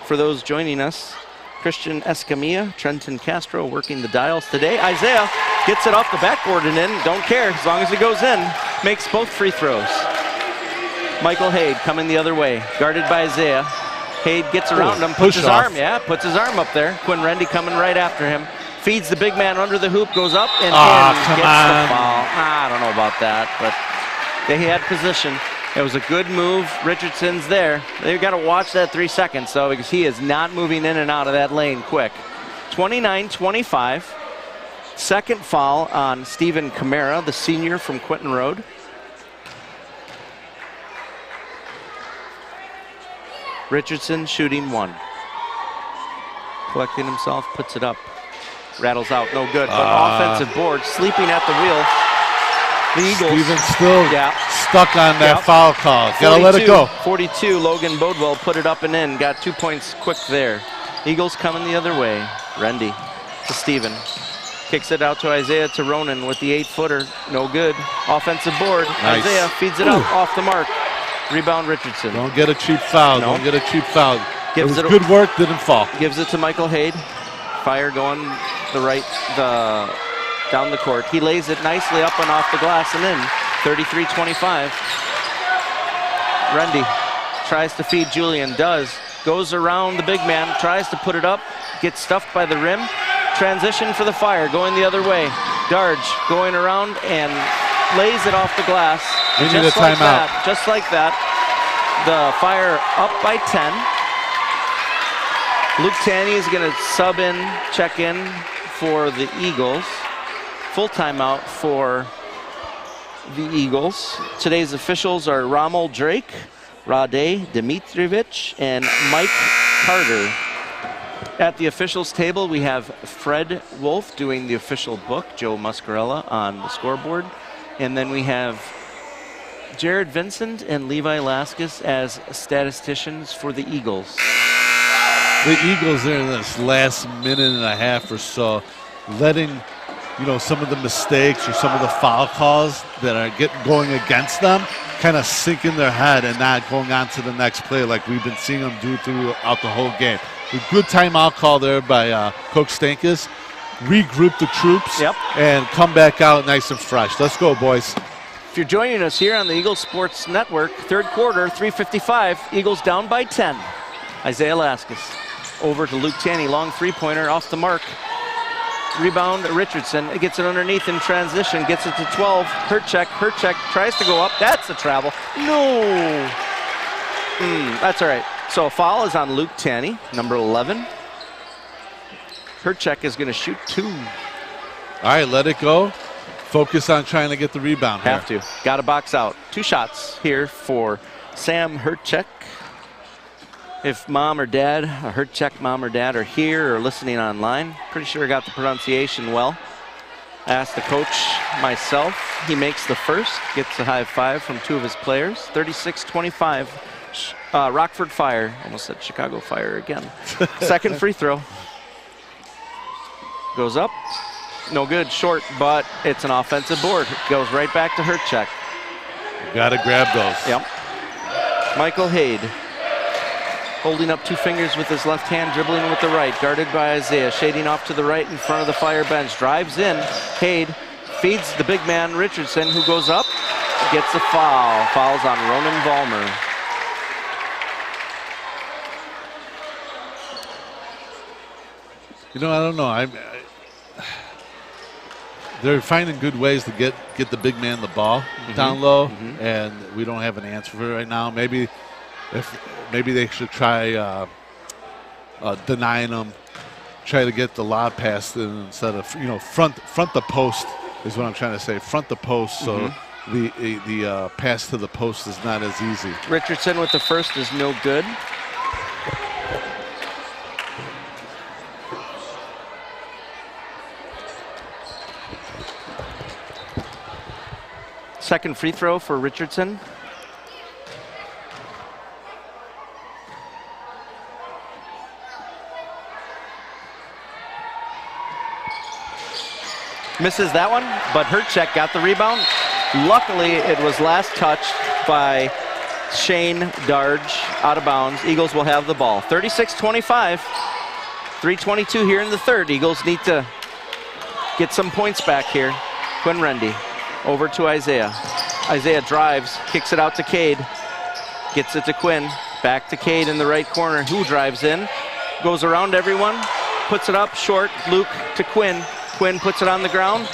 For those joining us, Christian Escamilla, Trenton Castro working the dials today. Isaiah gets it off the backboard and in, don't care, as long as it goes in. Makes both free throws. Michael Hade coming the other way, guarded by Isaiah. Hade gets around him, puts his arm up there. Quinn Rendy coming right after him. Feeds the big man under the hoop, goes up and gets the foul. I don't know about that, but they had position. It was a good move. Richardson's there. They've got to watch that 3 seconds, though, because he is not moving in and out of that lane quick. 29-25. Second foul on Stephen Kamara, the senior from Quinton Road. Richardson shooting 1. Collecting himself, puts it up. Rattles out, no good. But offensive board, sleeping at the wheel. The Eagles. Stephen still stuck on that foul call. Gotta let it go. 42, Logan Bodwell put it up and in. Got 2 points quick there. Eagles coming the other way. Rendy to Stephen. Kicks it out to Isaiah to Ronan with the 8-footer. No good. Offensive board. Nice. Isaiah feeds it up off the mark. Rebound Richardson. Don't get a cheap foul. No. Don't get a cheap foul. Gives it was good work, didn't fall. Gives it to Michael Hade. Fire going down the court. He lays it nicely up and off the glass and in. 33-25. Rendy tries to feed Julian, does. Goes around the big man, tries to put it up, gets stuffed by the rim. Transition for the Fire, going the other way. Darge going around and lays it off the glass. Just like that. The Fire up by 10. Luke Tanny is going to sub in, check in for the Eagles. Full timeout for the Eagles. Today's officials are Rommel Drake, Rade Dimitrievich, and Mike Carter. At the officials table, we have Fred Wolf doing the official book, Joe Muscarella on the scoreboard, and then we have Jared Vincent and Levi Laskus as statisticians for the Eagles. The Eagles are in this last minute and a half or so, letting some of the mistakes or some of the foul calls that are going against them kind of sink in their head and not going on to the next play like we've been seeing them do throughout the whole game. A good timeout call there by Coach Stankus. Regroup the troops and come back out nice and fresh. Let's go, boys. If you're joining us here on the Eagles Sports Network, third quarter, 3:55, Eagles down by 10. Isaiah Laskus over to Luke Tanney, long three-pointer off the mark. Rebound, Richardson gets it underneath in transition, gets it to 12. Hurtcheck tries to go up. That's a travel. No. That's all right. So a foul is on Luke Tanney, number 11. Hurtcheck is going to shoot 2. All right, let it go. Focus on trying to get the rebound here. Have to. Got to box out. 2 shots here for Sam Hurtcheck. If mom or dad, Hurtcheck mom or dad are here or listening online, pretty sure I got the pronunciation well. Asked the coach myself. He makes the first, gets a high five from 2 of his players. 36-25, Rockford Fire. Almost said Chicago Fire again. Second free throw. Goes up. No good, short, but it's an offensive board. Goes right back to Hurtcheck. Got to grab those. Yep. Michael Haid. Holding up 2 fingers with his left hand, dribbling with the right, guarded by Isaiah, shading off to the right in front of the Fire bench, drives in, Haid feeds the big man Richardson, who goes up, gets a foul. Fouls on Ronan Vollmer. I don't know. They're finding good ways to get the big man the ball down low, and we don't have an answer for it right now. Maybe they should try denying them, try to get the lob pass instead of front the post is what I'm trying to say. Front the post so the pass to the post is not as easy. Richardson with the first is no good. Second free throw for Richardson. Misses that one, but Hurtcheck got the rebound. Luckily, it was last touched by Shane Darge out of bounds. Eagles will have the ball. 36-25, 3:22 here in the third. Eagles need to get some points back here. Quinn Rendy over to Isaiah. Isaiah drives, kicks it out to Cade. Gets it to Quinn. Back to Cade in the right corner. Who drives in, goes around everyone, puts it up short. Luke to Quinn. Quinn puts it on the ground.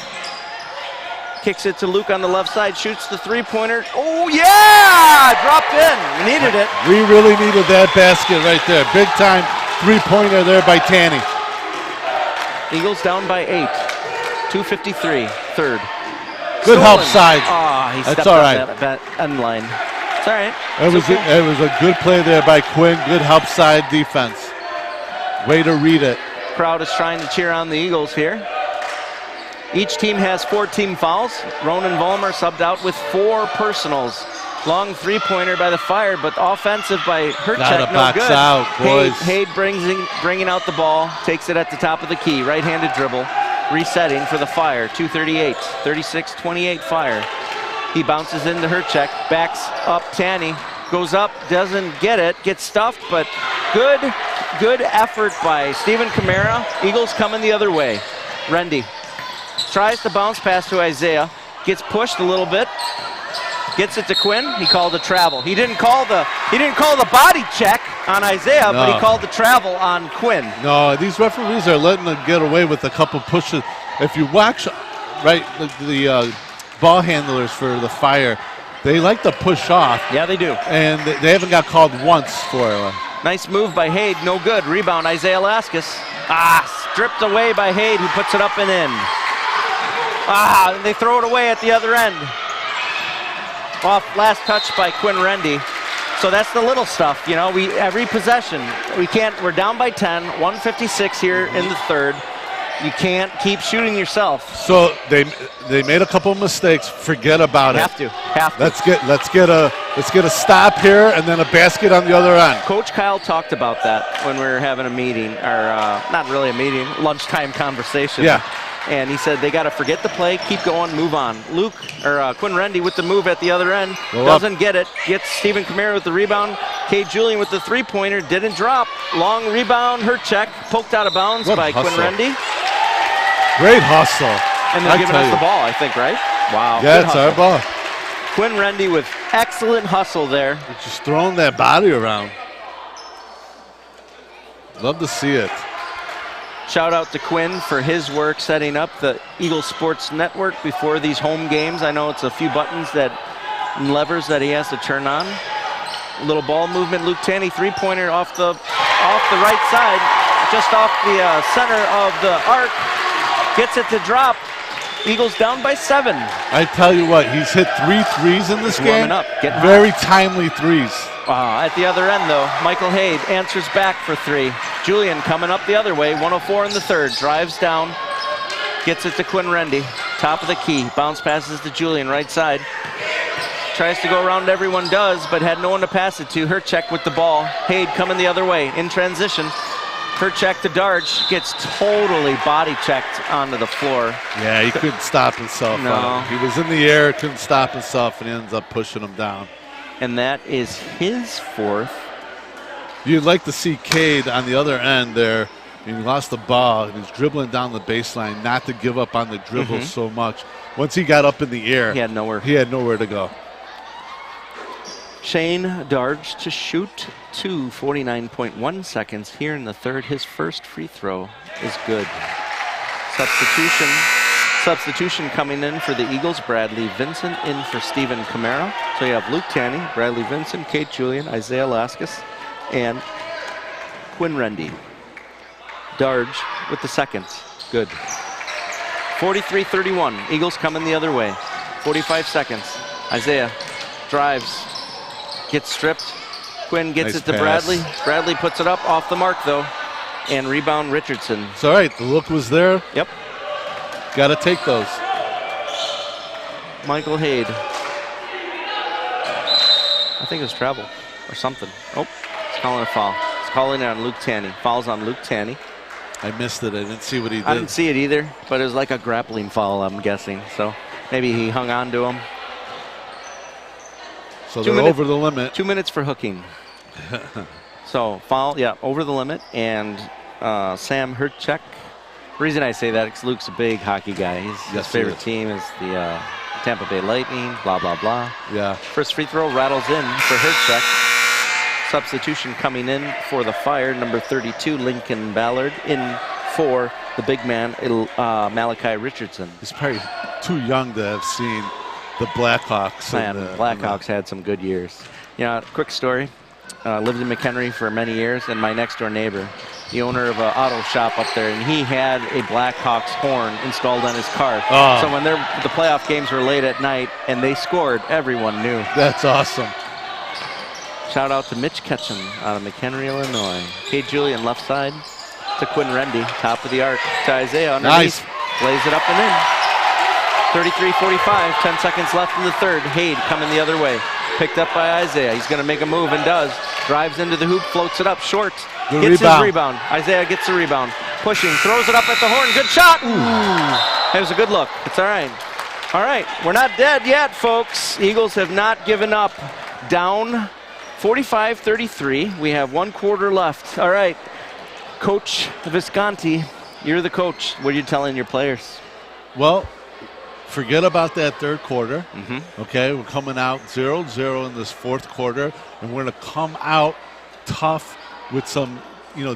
Kicks it to Luke on the left side. Shoots the three-pointer. Oh, yeah! Dropped in. We needed it. We really needed that basket right there. Big time three-pointer there by Tanney. Eagles down by 8. 2:53, third. Good help side. He stepped That's all right. on that end line. It's all right. It was a good play there by Quinn. Good help side defense. Way to read it. Crowd is trying to cheer on the Eagles here. Each team has 4 team fouls. Ronan Vollmer subbed out with 4 personals. Long three-pointer by the Fire, but offensive by Hurtcheck, no good. Out, boys. Haid bringing out the ball, takes it at the top of the key. Right-handed dribble, resetting for the Fire. 2:38, 36-28 Fire. He bounces into Hurtcheck, backs up Tanney, goes up, doesn't get it, gets stuffed, but good effort by Stephen Camara. Eagles coming the other way. Rendy tries to bounce pass to Isaiah, gets pushed a little bit, gets it to Quinn. He called a travel. He didn't call the body check on Isaiah, but he called the travel on Quinn. No, these referees are letting them get away with a couple pushes. If you watch, right, the ball handlers for the Fire, they like to push off. Yeah, they do. And they haven't got called once for it. Nice move by Haid, no good. Rebound, Isaiah Laskus. dripped away by Haid, who puts it up and in. They throw it away at the other end. Off last touch by Quinn Rendy. So that's the little stuff, you know. Every possession, we're down by 10, 1:56 here in the third. You can't keep shooting yourself. So they made a couple of mistakes. Forget about it. Have to. Let's get a stop here and then a basket on the other end. Coach Kyle talked about that when we were having a meeting, or not really a meeting, lunchtime conversation. Yeah. And he said they got to forget the play, keep going, move on. Quinn Rendy with the move at the other end, doesn't get it. Gets Stephen Kamara with the rebound. Cade Julian with the three-pointer, didn't drop. Long rebound, her check, poked out of bounds by Quinn Rendy. Great hustle. And they're giving us the ball, I think, right? Wow. Yeah, it's our ball. Quinn Rendy with excellent hustle there. Just throwing that body around. Love to see it. Shout out to Quinn for his work setting up the Eagles Sports Network before these home games. I know it's a few buttons and levers that he has to turn on. Little ball movement. Luke Tanney, three-pointer off the right side, just off the center of the arc. Gets it to drop. Eagles down by 7. I tell you what, he's hit 3 threes in this game. Very timely threes. At the other end, though, Michael Haid answers back for 3. Julian coming up the other way, 1:04 in the third. Drives down, gets it to Quinn Rendy. Top of the key, bounce passes to Julian, right side. Tries to go around, everyone does, but had no one to pass it to. Her check with the ball. Haid coming the other way in transition. Her check to Darge, gets totally body checked onto the floor. Yeah, he couldn't stop himself. No. He was in the air, couldn't stop himself, and he ends up pushing him down. And that is his 4th. You'd like to see Cade on the other end there. He lost the ball, and he's dribbling down the baseline, not to give up on the dribble so much. Once he got up in the air, he had nowhere to go. Shane Darge to shoot 49.1 seconds here in the third. His first free throw is good. Substitution coming in for the Eagles. Bradley Vincent in for Stephen Kamara. So you have Luke Tanney, Bradley Vincent, Cade Julian, Isaiah Laskus, and Quinn Rendy. Darge with the second. Good. 43-31. Eagles coming the other way. 45 seconds. Isaiah drives. Gets stripped. Quinn gets it to Bradley. Bradley puts it up off the mark, though. And rebound Richardson. It's all right. The look was there. Yep. Got to take those. Michael Haid. I think it was travel or something. Oh, he's calling a foul. He's calling it on Luke Tanney. Fouls on Luke Tanney. I missed it. I didn't see what he did. I didn't see it either, but it was like a grappling foul, I'm guessing. So maybe he hung on to him. So they're over the limit. 2 minutes for hooking. So foul, yeah, over the limit. And Sam Hurtchek. The reason I say that is Luke's a big hockey guy. His favorite team is the Tampa Bay Lightning, blah, blah, blah. Yeah. First free throw rattles in for Hurtchek. Substitution coming in for the Fire, number 32, Lincoln Ballard, in for the big man, Malachi Richardson. He's probably too young to have seen the Blackhawks. Man, Blackhawks had some good years. You know, quick story. Lived in McHenry for many years, and my next door neighbor, the owner of an auto shop up there, and he had a Blackhawks horn installed on his car. Oh. So when the playoff games were late at night and they scored, everyone knew. That's awesome. Shout out to Mitch Ketchum out of McHenry, Illinois. Cade Julian left side to Quinn Rendy, top of the arc to Isaiah underneath. Nice. Lays it up and in. 33-45, 10 seconds left in the third. Haid coming the other way. Picked up by Isaiah. He's going to make a move and does. Drives into the hoop, floats it up short. Gets his rebound. Isaiah gets the rebound. Pushing, throws it up at the horn. Good shot. Ooh. It was a good look. It's all right. All right, we're not dead yet, folks. Eagles have not given up. Down 45-33. We have 1 quarter left. All right, Coach Visconti, you're the coach. What are you telling your players? Well, forget about that third quarter. Okay, we're coming out 0-0 in this fourth quarter, and we're going to come out tough with some,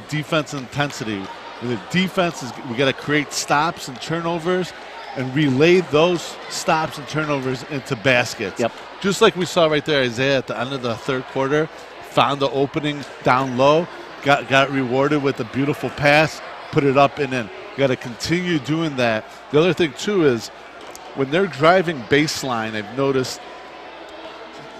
defense intensity. And the defense is, we got to create stops and turnovers and relay those stops and turnovers into baskets. Yep. Just like we saw right there, Isaiah at the end of the third quarter found the opening down low, got rewarded with a beautiful pass, put it up and in. You got to continue doing that. The other thing, too, is when they're driving baseline, I've noticed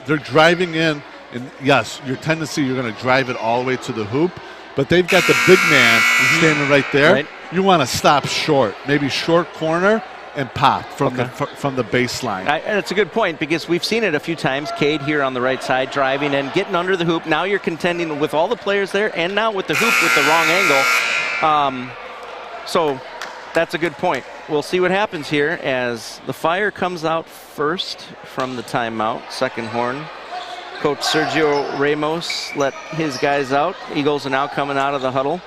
they're driving in, and yes, your tendency, you're going to drive it all the way to the hoop, but they've got the big man standing right there. Right. You want to stop short, maybe short corner, and pop from the baseline. And it's a good point because we've seen it a few times. Cade here on the right side driving and getting under the hoop. Now you're contending with all the players there and now with the hoop with the wrong angle. So that's a good point. We'll see what happens here as the Fire comes out first from the timeout. Second horn. Coach Sergio Ramos let his guys out. Eagles are now coming out of the huddle.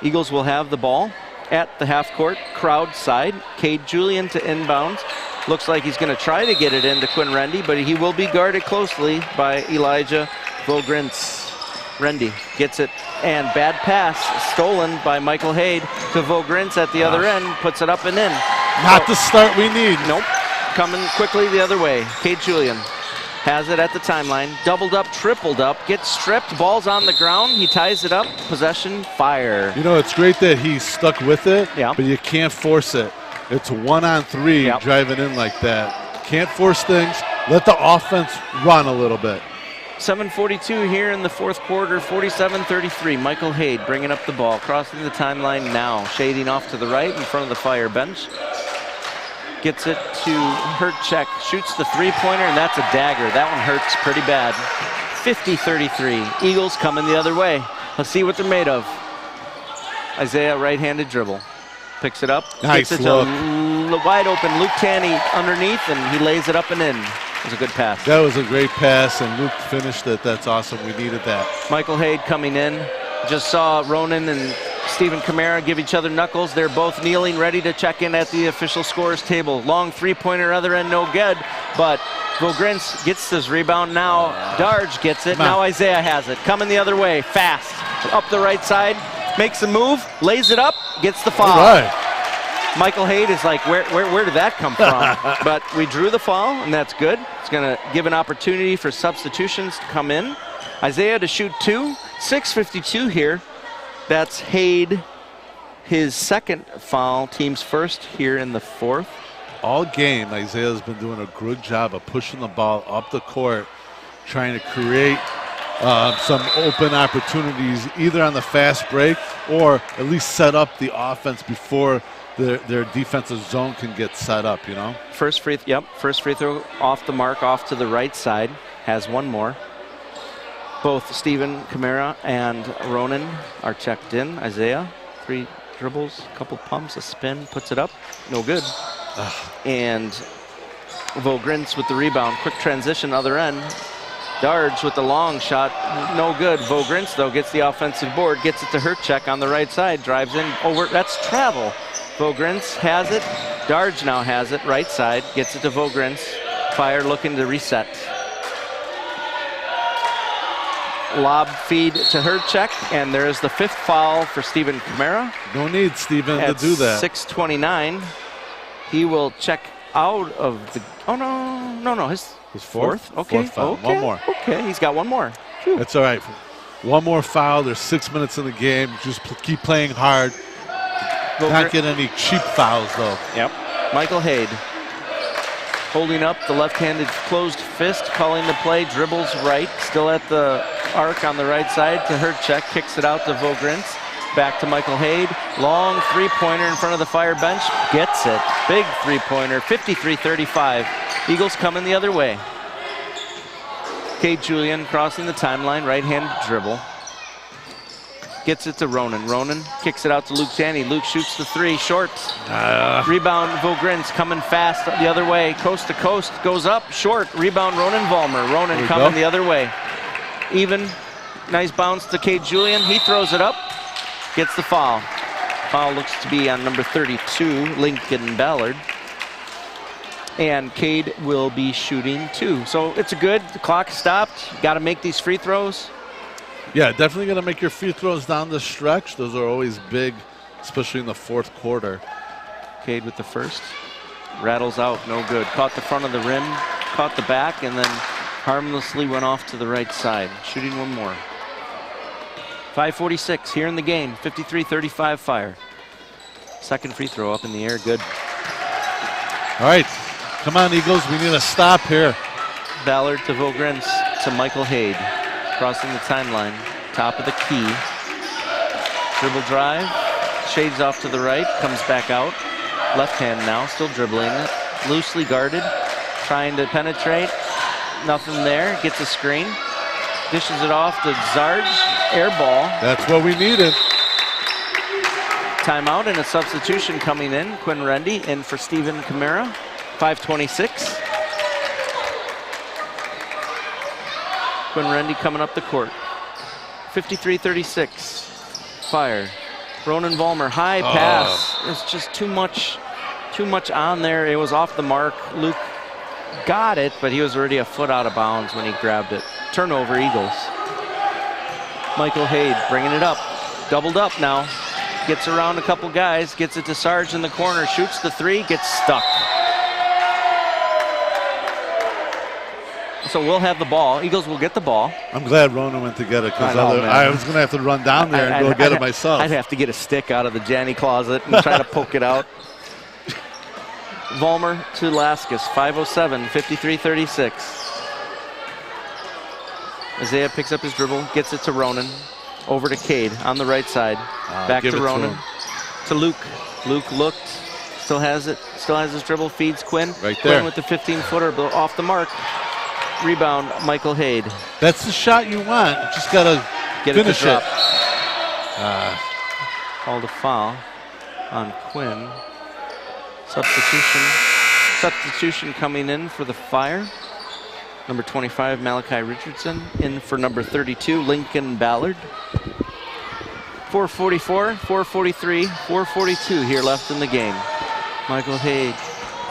Eagles will have the ball at the half-court crowd side. Cade Julian to inbounds. Looks like he's going to try to get it into Quinn Rendy, but he will be guarded closely by Elijah Vogrins. Rendy gets it, and bad pass stolen by Michael Haid to Vogrins at the other end, puts it up and in. Not the start we need. Nope. Coming quickly the other way. Cade Julian has it at the timeline. Doubled up, tripled up, gets stripped, ball's on the ground. He ties it up. Possession, Fire. You know, it's great that he stuck with it, Yeah. but you can't force it. It's 1-on-3 Yep. driving in like that. Can't force things. Let the offense run a little bit. 7:42 here in the fourth quarter, 47-33. Michael Haid bringing up the ball, crossing the timeline now, shading off to the right in front of the Fire bench. Gets it to Hurtcheck, shoots the three-pointer, and that's a dagger. That one hurts pretty bad. 50-33. Eagles coming the other way. Let's see what they're made of. Isaiah, right-handed dribble. Picks it up. Nice gets it look. to wide open Luke Tanney underneath, and he lays it up and in. It was a good pass. That was a great pass, and Luke finished it. That's awesome. We needed that. Michael Haid coming in. Just saw Ronan and Stephen Camara give each other knuckles. They're both kneeling, ready to check in at the official scores table. Long three-pointer, other end, no good. But Vogrins gets this rebound now. Darge gets it. Now Isaiah has it. Coming the other way, fast. Up the right side, makes a move, lays it up, gets the foul. All right. Michael Haid is like, where did that come from? But we drew the foul, and that's good. It's going to give an opportunity for substitutions to come in. Isaiah to shoot two. 6:52 here. That's Haid, his second foul, team's first here in the fourth. All game, Isaiah's been doing a good job of pushing the ball up the court, trying to create some open opportunities either on the fast break or at least set up the offense before their defensive zone can get set up, you know? First free throw off the mark, off to the right side. Has one more. Both Stephen Camara and Ronan are checked in. Isaiah, 3 dribbles, a couple pumps, a spin, puts it up. No good. And Vogrins with the rebound. Quick transition, other end. Darge with the long shot, no good. Vogrins, though, gets the offensive board, gets it to Hurtcheck on the right side, drives in over. That's travel. Vogrins has it. Darge now has it, right side, gets it to Vogrins. Fire looking to reset. Lob feed to Hurtcheck, and there's the 5th foul for Stephen Camara. No need, Stephen, to do that. 6:29. He will check out of the. Oh no! His fourth. Okay. Fourth foul. Okay. One more. Okay, he's got one more. Phew. That's all right. One more foul. There's 6 minutes in the game. Just keep playing hard. Not get any cheap fouls, though. Yep. Michael Haid holding up the left-handed closed fist, calling the play, dribbles right, still at the arc on the right side to Hurtcheck, kicks it out to Vogrins. Back to Michael Haid. Long three-pointer in front of the Fire bench. Gets it. Big three-pointer. 53-35. Eagles coming the other way. Cade Julian crossing the timeline. Right-handed dribble. Gets it to Ronan. Ronan kicks it out to Luke Tanney. Luke shoots the three. Short. Rebound Vogrins coming fast the other way. Coast to coast. Goes up. Short. Rebound Ronan Vollmer. Ronan coming the other way. Even. Nice bounce to Cade Julian. He throws it up. Gets the foul. Foul looks to be on number 32, Lincoln Ballard. And Cade will be shooting 2. So it's a good. The clock stopped. Got to make these free throws. Yeah, definitely going to make your free throws down the stretch. Those are always big, especially in the fourth quarter. Cade with the first. Rattles out, no good. Caught the front of the rim, caught the back, and then harmlessly went off to the right side. Shooting one more. 5:46 here in the game. 53-35 Fire. Second free throw up in the air. Good. All right. Come on, Eagles. We need a stop here. Ballard to Vogrins to Michael Haid. Crossing the timeline. Top of the key. Dribble drive. Shades off to the right. Comes back out. Left hand now. Still dribbling it. Loosely guarded. Trying to penetrate. Nothing there. Gets a screen. Dishes it off to Zarge. Air ball. That's what we needed. Timeout and a substitution coming in. Quinn Rendy in for Steven Camara. 5:26. Quinn Rendy coming up the court. 53-36. Fire. Ronan Vollmer, high pass. It's just too much on there. It was off the mark. Luke got it, but he was already a foot out of bounds when he grabbed it. Turnover, Eagles. Michael Haid bringing it up. Doubled up now. Gets around a couple guys. Gets it to Sarge in the corner. Shoots the three. Gets stuck. So we'll have the ball. Eagles will get the ball. I'm glad Ronan went to get it because I was going to have to run down there and go get it myself. I'd have to get a stick out of the Janny closet and try to poke it out. Vollmer to Laskus. 5:07, 53-36. Isaiah picks up his dribble, gets it to Ronan. Over to Cade on the right side. Back to Ronan. To Luke. Luke looked. Still has it. Still has his dribble. Feeds Quinn. Right there. Quinn with the 15-footer off the mark. Rebound, Michael Haid. That's the shot you want. You just got to finish it. Called a foul on Quinn. Substitution coming in for the Fire. Number 25, Malachi Richardson. In for number 32, Lincoln Ballard. 4:44, 4:43, 4:42 here left in the game. Michael Haid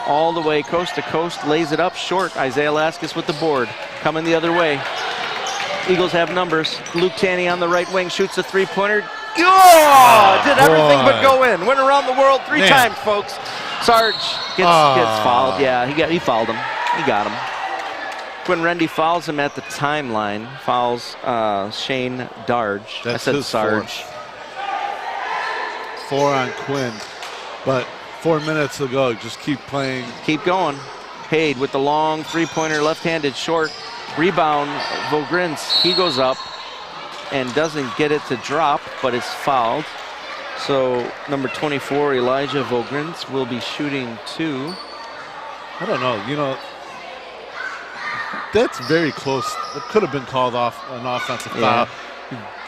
all the way coast to coast, lays it up short. Isaiah Laskus with the board. Coming the other way. Eagles have numbers. Luke Tanney on the right wing shoots a three-pointer. Oh, did everything but go in. Went around the world three times, folks. Sarge gets fouled. Yeah, he fouled him. He got him. Quinn Rendy fouls him at the timeline. Fouls Shane Darge. That's I said Sarge. Four on Quinn, but 4 minutes ago, just keep playing. Keep going. Haid with the long three-pointer, left-handed short. Rebound, Vogrins. He goes up and doesn't get it to drop, but is fouled. So number 24, Elijah Vogrins, will be shooting two. I don't know. You know, that's very close. It could have been called off an offensive foul.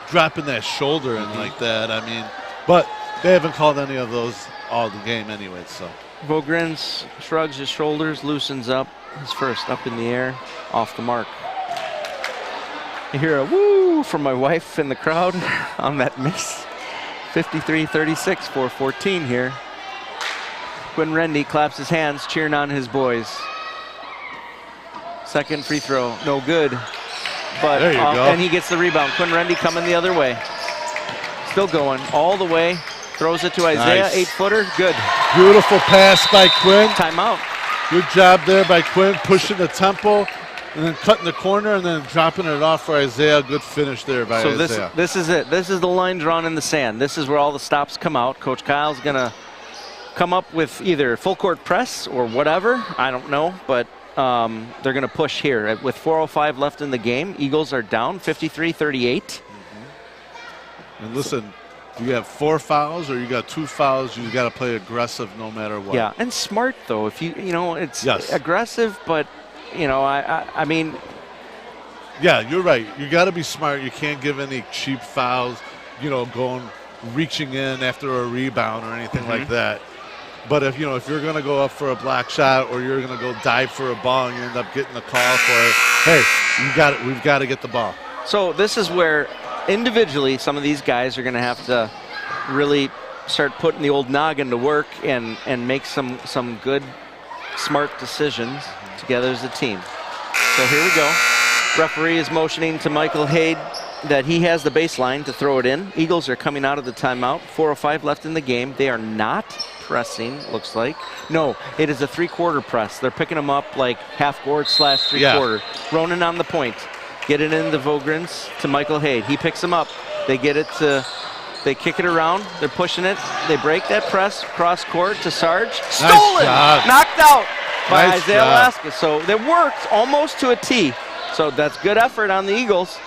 Dropping that shoulder in like that. I mean, but they haven't called any of those all the game anyway. So Vogrins shrugs his shoulders, loosens up. His first up in the air, off the mark. You hear a woo from my wife in the crowd on that miss. 53-36, 4:14 here. Quinn Rendy claps his hands, cheering on his boys. Second free throw, no good. But there you go. And he gets the rebound. Quinn Rendy coming the other way. Still going all the way. Throws it to Isaiah, Nice. 8-footer, good. Beautiful pass by Quinn. Timeout. Good job there by Quinn, pushing the tempo and then cutting the corner and then dropping it off for Isaiah. Good finish there by Isaiah. So this is it. This is the line drawn in the sand. This is where all the stops come out. Coach Kyle's going to come up with either full court press or whatever. I don't know, but they're going to push here. With 4:05 left in the game, Eagles are down 53-38. And listen, you have 4 fouls or you got 2 fouls, you got to play aggressive no matter what. Yeah, and smart though. If you know, it's Yes. aggressive, but you know, I mean, Yeah, you're right. You got to be smart. You can't give any cheap fouls, you know, reaching in after a rebound or anything like that. But if you're going to go up for a block shot or you're going to go dive for a ball and you end up getting a call for it, hey, we've got to get the ball. So this is where individually some of these guys are going to have to really start putting the old noggin to work and make some good, smart decisions together as a team. So here we go. Referee is motioning to Michael Haid that he has the baseline to throw it in. Eagles are coming out of the timeout. 4:05 left in the game. They are not pressing, looks like. No, it is a 3-quarter press. They're picking them up like half-court / 3-quarter. Ronan on the point. Get it into Vogrins to Michael Haid. He picks him up. They get it to, they kick it around. They're pushing it. They break that press, cross court to Sarge. Stolen! Nice, knocked out by nice Isaiah job. Velasquez. So it worked almost to a T. So that's good effort on the Eagles.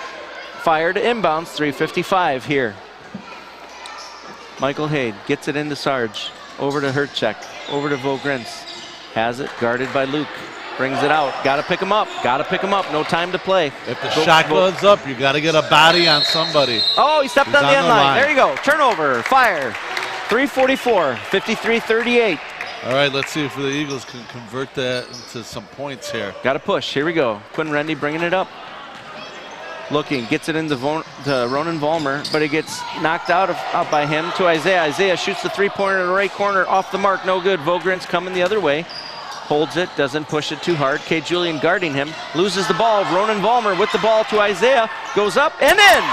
Fire to inbounds, 3:55 here. Michael Haid gets it into Sarge. Over to Herchek. Over to Vogrins. Has it, guarded by Luke. Brings it out. Got to pick him up. Got to pick him up. No time to play. If the shot goes up, you got to get a body on somebody. Oh, he stepped He's on the end line. line. There you go. Turnover. Fire. 3:44. 53-38. All right, let's see if the Eagles can convert that into some points here. Got to push. Here we go. Quinn Rendy bringing it up. Looking, gets it into to Ronan Vollmer, but it gets knocked out by him to Isaiah. Isaiah shoots the three-pointer in the right corner, off the mark, no good. Vogrins coming the other way. Holds it, doesn't push it too hard. K. Julian guarding him, loses the ball. Ronan Vollmer with the ball to Isaiah, goes up and in.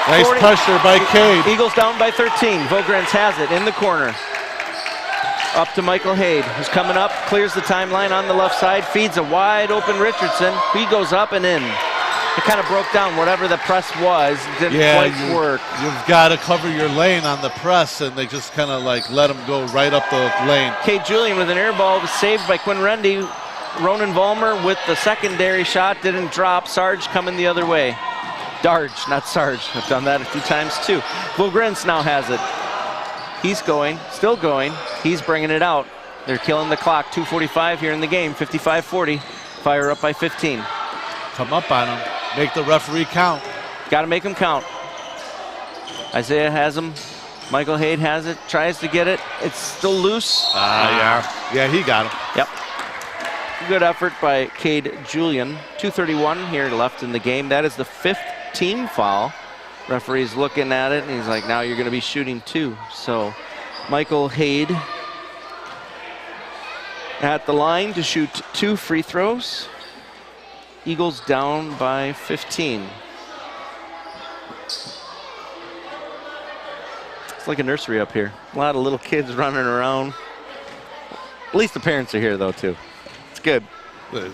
Nice pressure by Cade. Eagles down by 13. Vogrins has it in the corner. Up to Michael Haid, who's coming up, clears the timeline on the left side, feeds a wide open Richardson. He goes up and in. It kind of broke down whatever the press was. Didn't quite work. You've got to cover your lane on the press, and they just kind of like let him go right up the lane. K. Julian with an air ball was saved by Quinn Rendy. Ronan Vollmer with the secondary shot didn't drop. Sarge coming the other way. Darge, not Sarge. I've done that a few times too. Vogrins now has it. He's going, still going. He's bringing it out. They're killing the clock. 2:45 here in the game. 55-40. Fire up by 15. Come up on him. Make the referee count. Got to make him count. Isaiah has him. Michael Haid has it. Tries to get it. It's still loose. Yeah, he got him. Yep. Good effort by Cade Julian. 2:31 here left in the game. That is the 5th team foul. Referee's looking at it, and he's like, now you're going to be shooting 2. So Michael Haid at the line to shoot 2 free throws. Eagles down by 15. It's like a nursery up here. A lot of little kids running around. At least the parents are here, though, too. It's good. The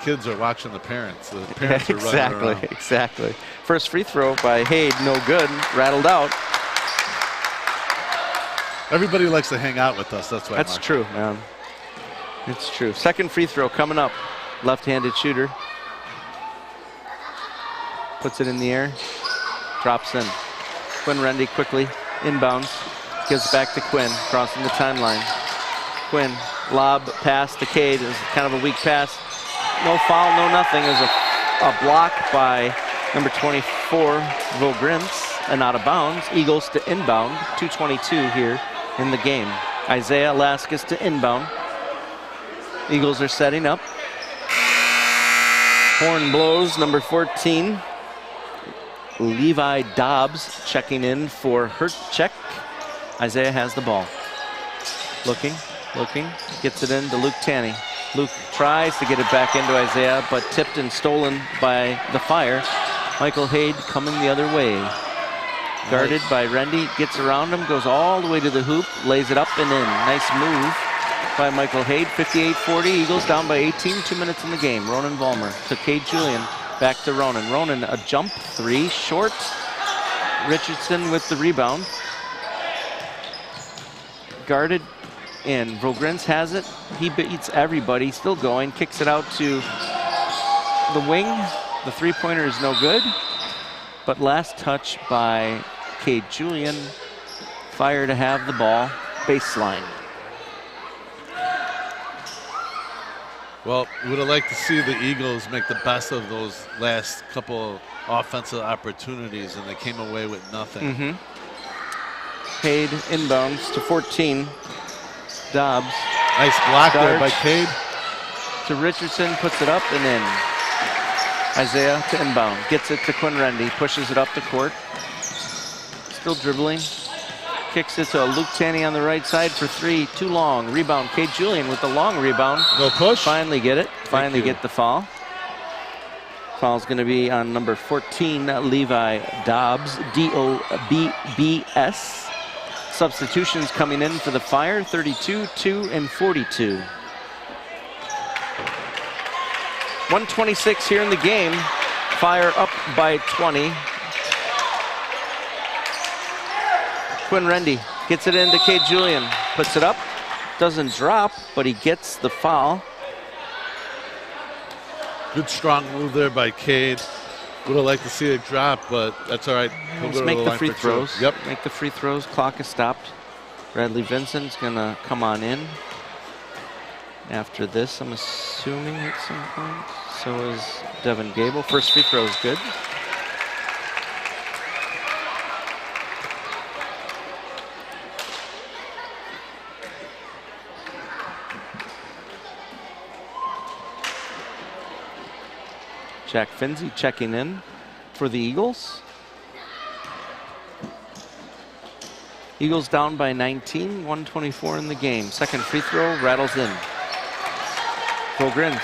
kids are watching the parents. The parents are running around. Exactly. First free throw by Haid, no good. Rattled out. Everybody likes to hang out with us. That's why. That's true, man. It's true. Second free throw coming up. Left-handed shooter. Puts it in the air. Drops in. Quinn Rendy quickly. Inbounds. Gives back to Quinn. Crossing the timeline. Quinn. Lob pass to Cade. It was kind of a weak pass. No foul, no nothing. It was a block by number 24, Vogrins, and out of bounds. Eagles to inbound. 2:22 here in the game. Isaiah Velasquez to inbound. Eagles are setting up. Horn blows, number 14. Levi Dobbs checking in for Herchek. Isaiah has the ball. Looking, gets it in to Luke Tanney. Luke tries to get it back into Isaiah, but tipped and stolen by the Fire. Michael Haid coming the other way. Guarded by Rendy, gets around him, goes all the way to the hoop, lays it up and in. Nice move by Michael Haid. 58-40, Eagles down by 18, 2 minutes in the game. Ronan Vollmer to Cade Julian, back to Ronan. Ronan, a jump 3, short. Richardson with the rebound. Guarded in. Vogrins has it. He beats everybody. Still going. Kicks it out to the wing. The three-pointer is no good. But last touch by Cade Julian. Fire to have the ball. Baseline. Well, we would have liked to see the Eagles make the best of those last couple offensive opportunities, and they came away with nothing. Cade inbounds to 14. Dobbs. Nice block there by Cade. To Richardson, puts it up and in. Isaiah to inbound. Gets it to Quinn Rendy. Pushes it up the court. Still dribbling. Kicks it to Luke Tanney on the right side for 3. Too long. Rebound. Cade Julian with the long rebound. No push. Finally get it. Finally get the foul. Foul's going to be on number 14, Levi Dobbs. D-O-B-B-S. Substitutions coming in for the Fire. 32, 2, and 42. 1:26 here in the game. Fire up by 20. Quinn Rendy gets it into Cade Julian. Puts it up. Doesn't drop, but he gets the foul. Good strong move there by Cade. Would have liked to see it drop, but that's all right. Let's make the free throws. Yep. Make the free throws. Clock is stopped. Bradley Vincent's going to come on in. After this, I'm assuming at some point. So is Devin Gable. First free throw is good. Jack Finzi checking in for the Eagles. Eagles down by 19, 124 in the game. Second free throw rattles in. Vogrins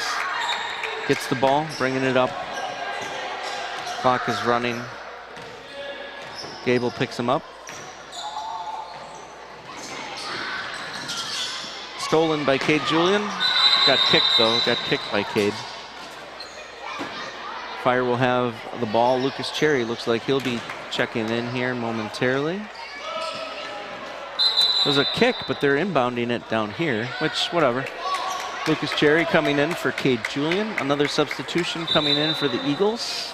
gets the ball, bringing it up. Clock is running. Gable picks him up. Stolen by Cade Julian. Got kicked though, got kicked by Cade. Fire will have the ball. Lucas Cherry looks like he'll be checking in here momentarily. It was a kick, but they're inbounding it down here, which, whatever. Lucas Cherry coming in for Cade Julian. Another substitution coming in for the Eagles.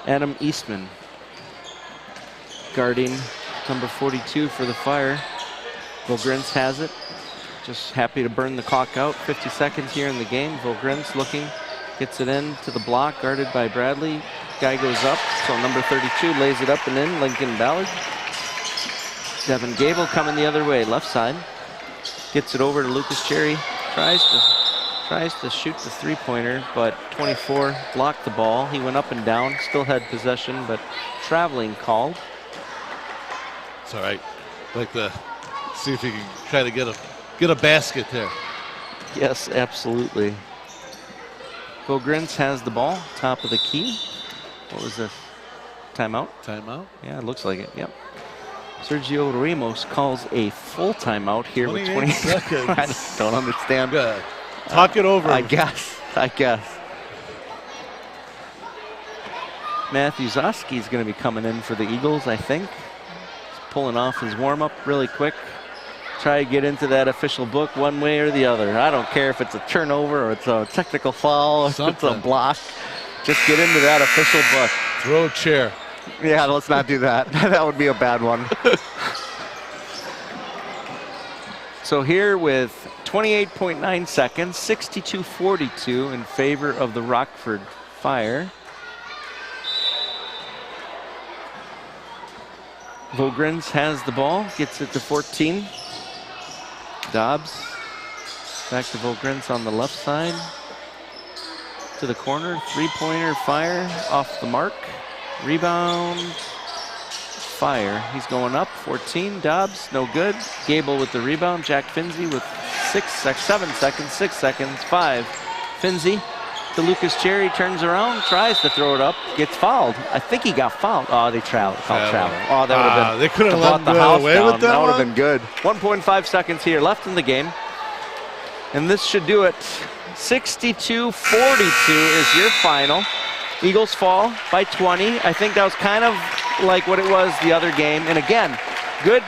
Adam Eastman guarding number 42 for the Fire. Vogrins has it. Just happy to burn the clock out. 50 seconds here in the game. Vogrins looking, gets it in to the block, guarded by Bradley. Guy goes up, so number 32 lays it up and in, Lincoln Ballard. Devin Gable coming the other way, left side. Gets it over to Lucas Cherry. Tries to shoot the three-pointer, but 24 blocked the ball. He went up and down, still had possession, but traveling called. It's all right. Like to see if he can try to get a basket there. Yes, absolutely. Vogrins has the ball, top of the key. What was this? Timeout? Timeout? Yeah, it looks like it, yep. Sergio Ramos calls a full timeout here with 20 seconds. I don't understand. Good. Talk it over. I guess. Matthew Zoski is going to be coming in for the Eagles, I think. He's pulling off his warm-up really quick. Try to get into that official book one way or the other. I don't care if it's a turnover or it's a technical foul or if it's a block. Just get into that official book. Throw a chair. Yeah, let's not do that. That would be a bad one. So here with 28.9 seconds, 62-42 in favor of the Rockford Fire. Vogrins has the ball, gets it to 14. Dobbs back to Vogrins on the left side. To the corner, three-pointer Fire off the mark. Rebound, Fire. He's going up, 14. Dobbs, no good. Gable with the rebound. Jack Finzi with 7 seconds, 6 seconds, 5. Finzi to Lucas Cherry, turns around, tries to throw it up, gets fouled. I think he got fouled. Oh, they called travel. Oh, that would have been. They could have let the house away down. with that would one. have been good. 1.5 seconds here left in the game. And this should do it. 62-42 is your final. Eagles fall by 20. I think that was kind of like what it was the other game. And again, good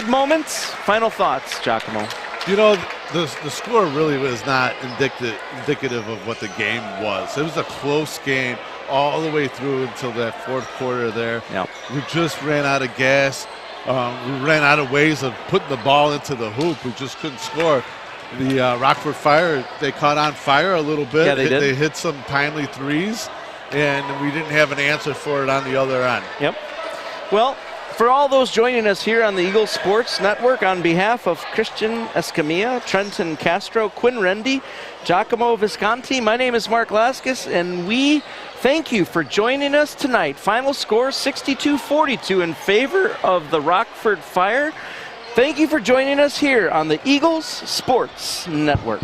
moments. Final thoughts, Giacomo. You know, the score really was not indicative of what the game was. It was a close game all the way through until that fourth quarter there. Yep. We just ran out of gas. We ran out of ways of putting the ball into the hoop. We just couldn't score. The Rockford Fire, they caught on fire a little bit. Yeah, they did. They hit some timely threes, and we didn't have an answer for it on the other end. Yep. Well, for all those joining us here on the Eagles Sports Network, on behalf of Christian Escamilla, Trenton Castro, Quinn Rendy, Giacomo Visconti, my name is Mark Laskis, and we thank you for joining us tonight. Final score 62-42 in favor of the Rockford Fire. Thank you for joining us here on the Eagles Sports Network.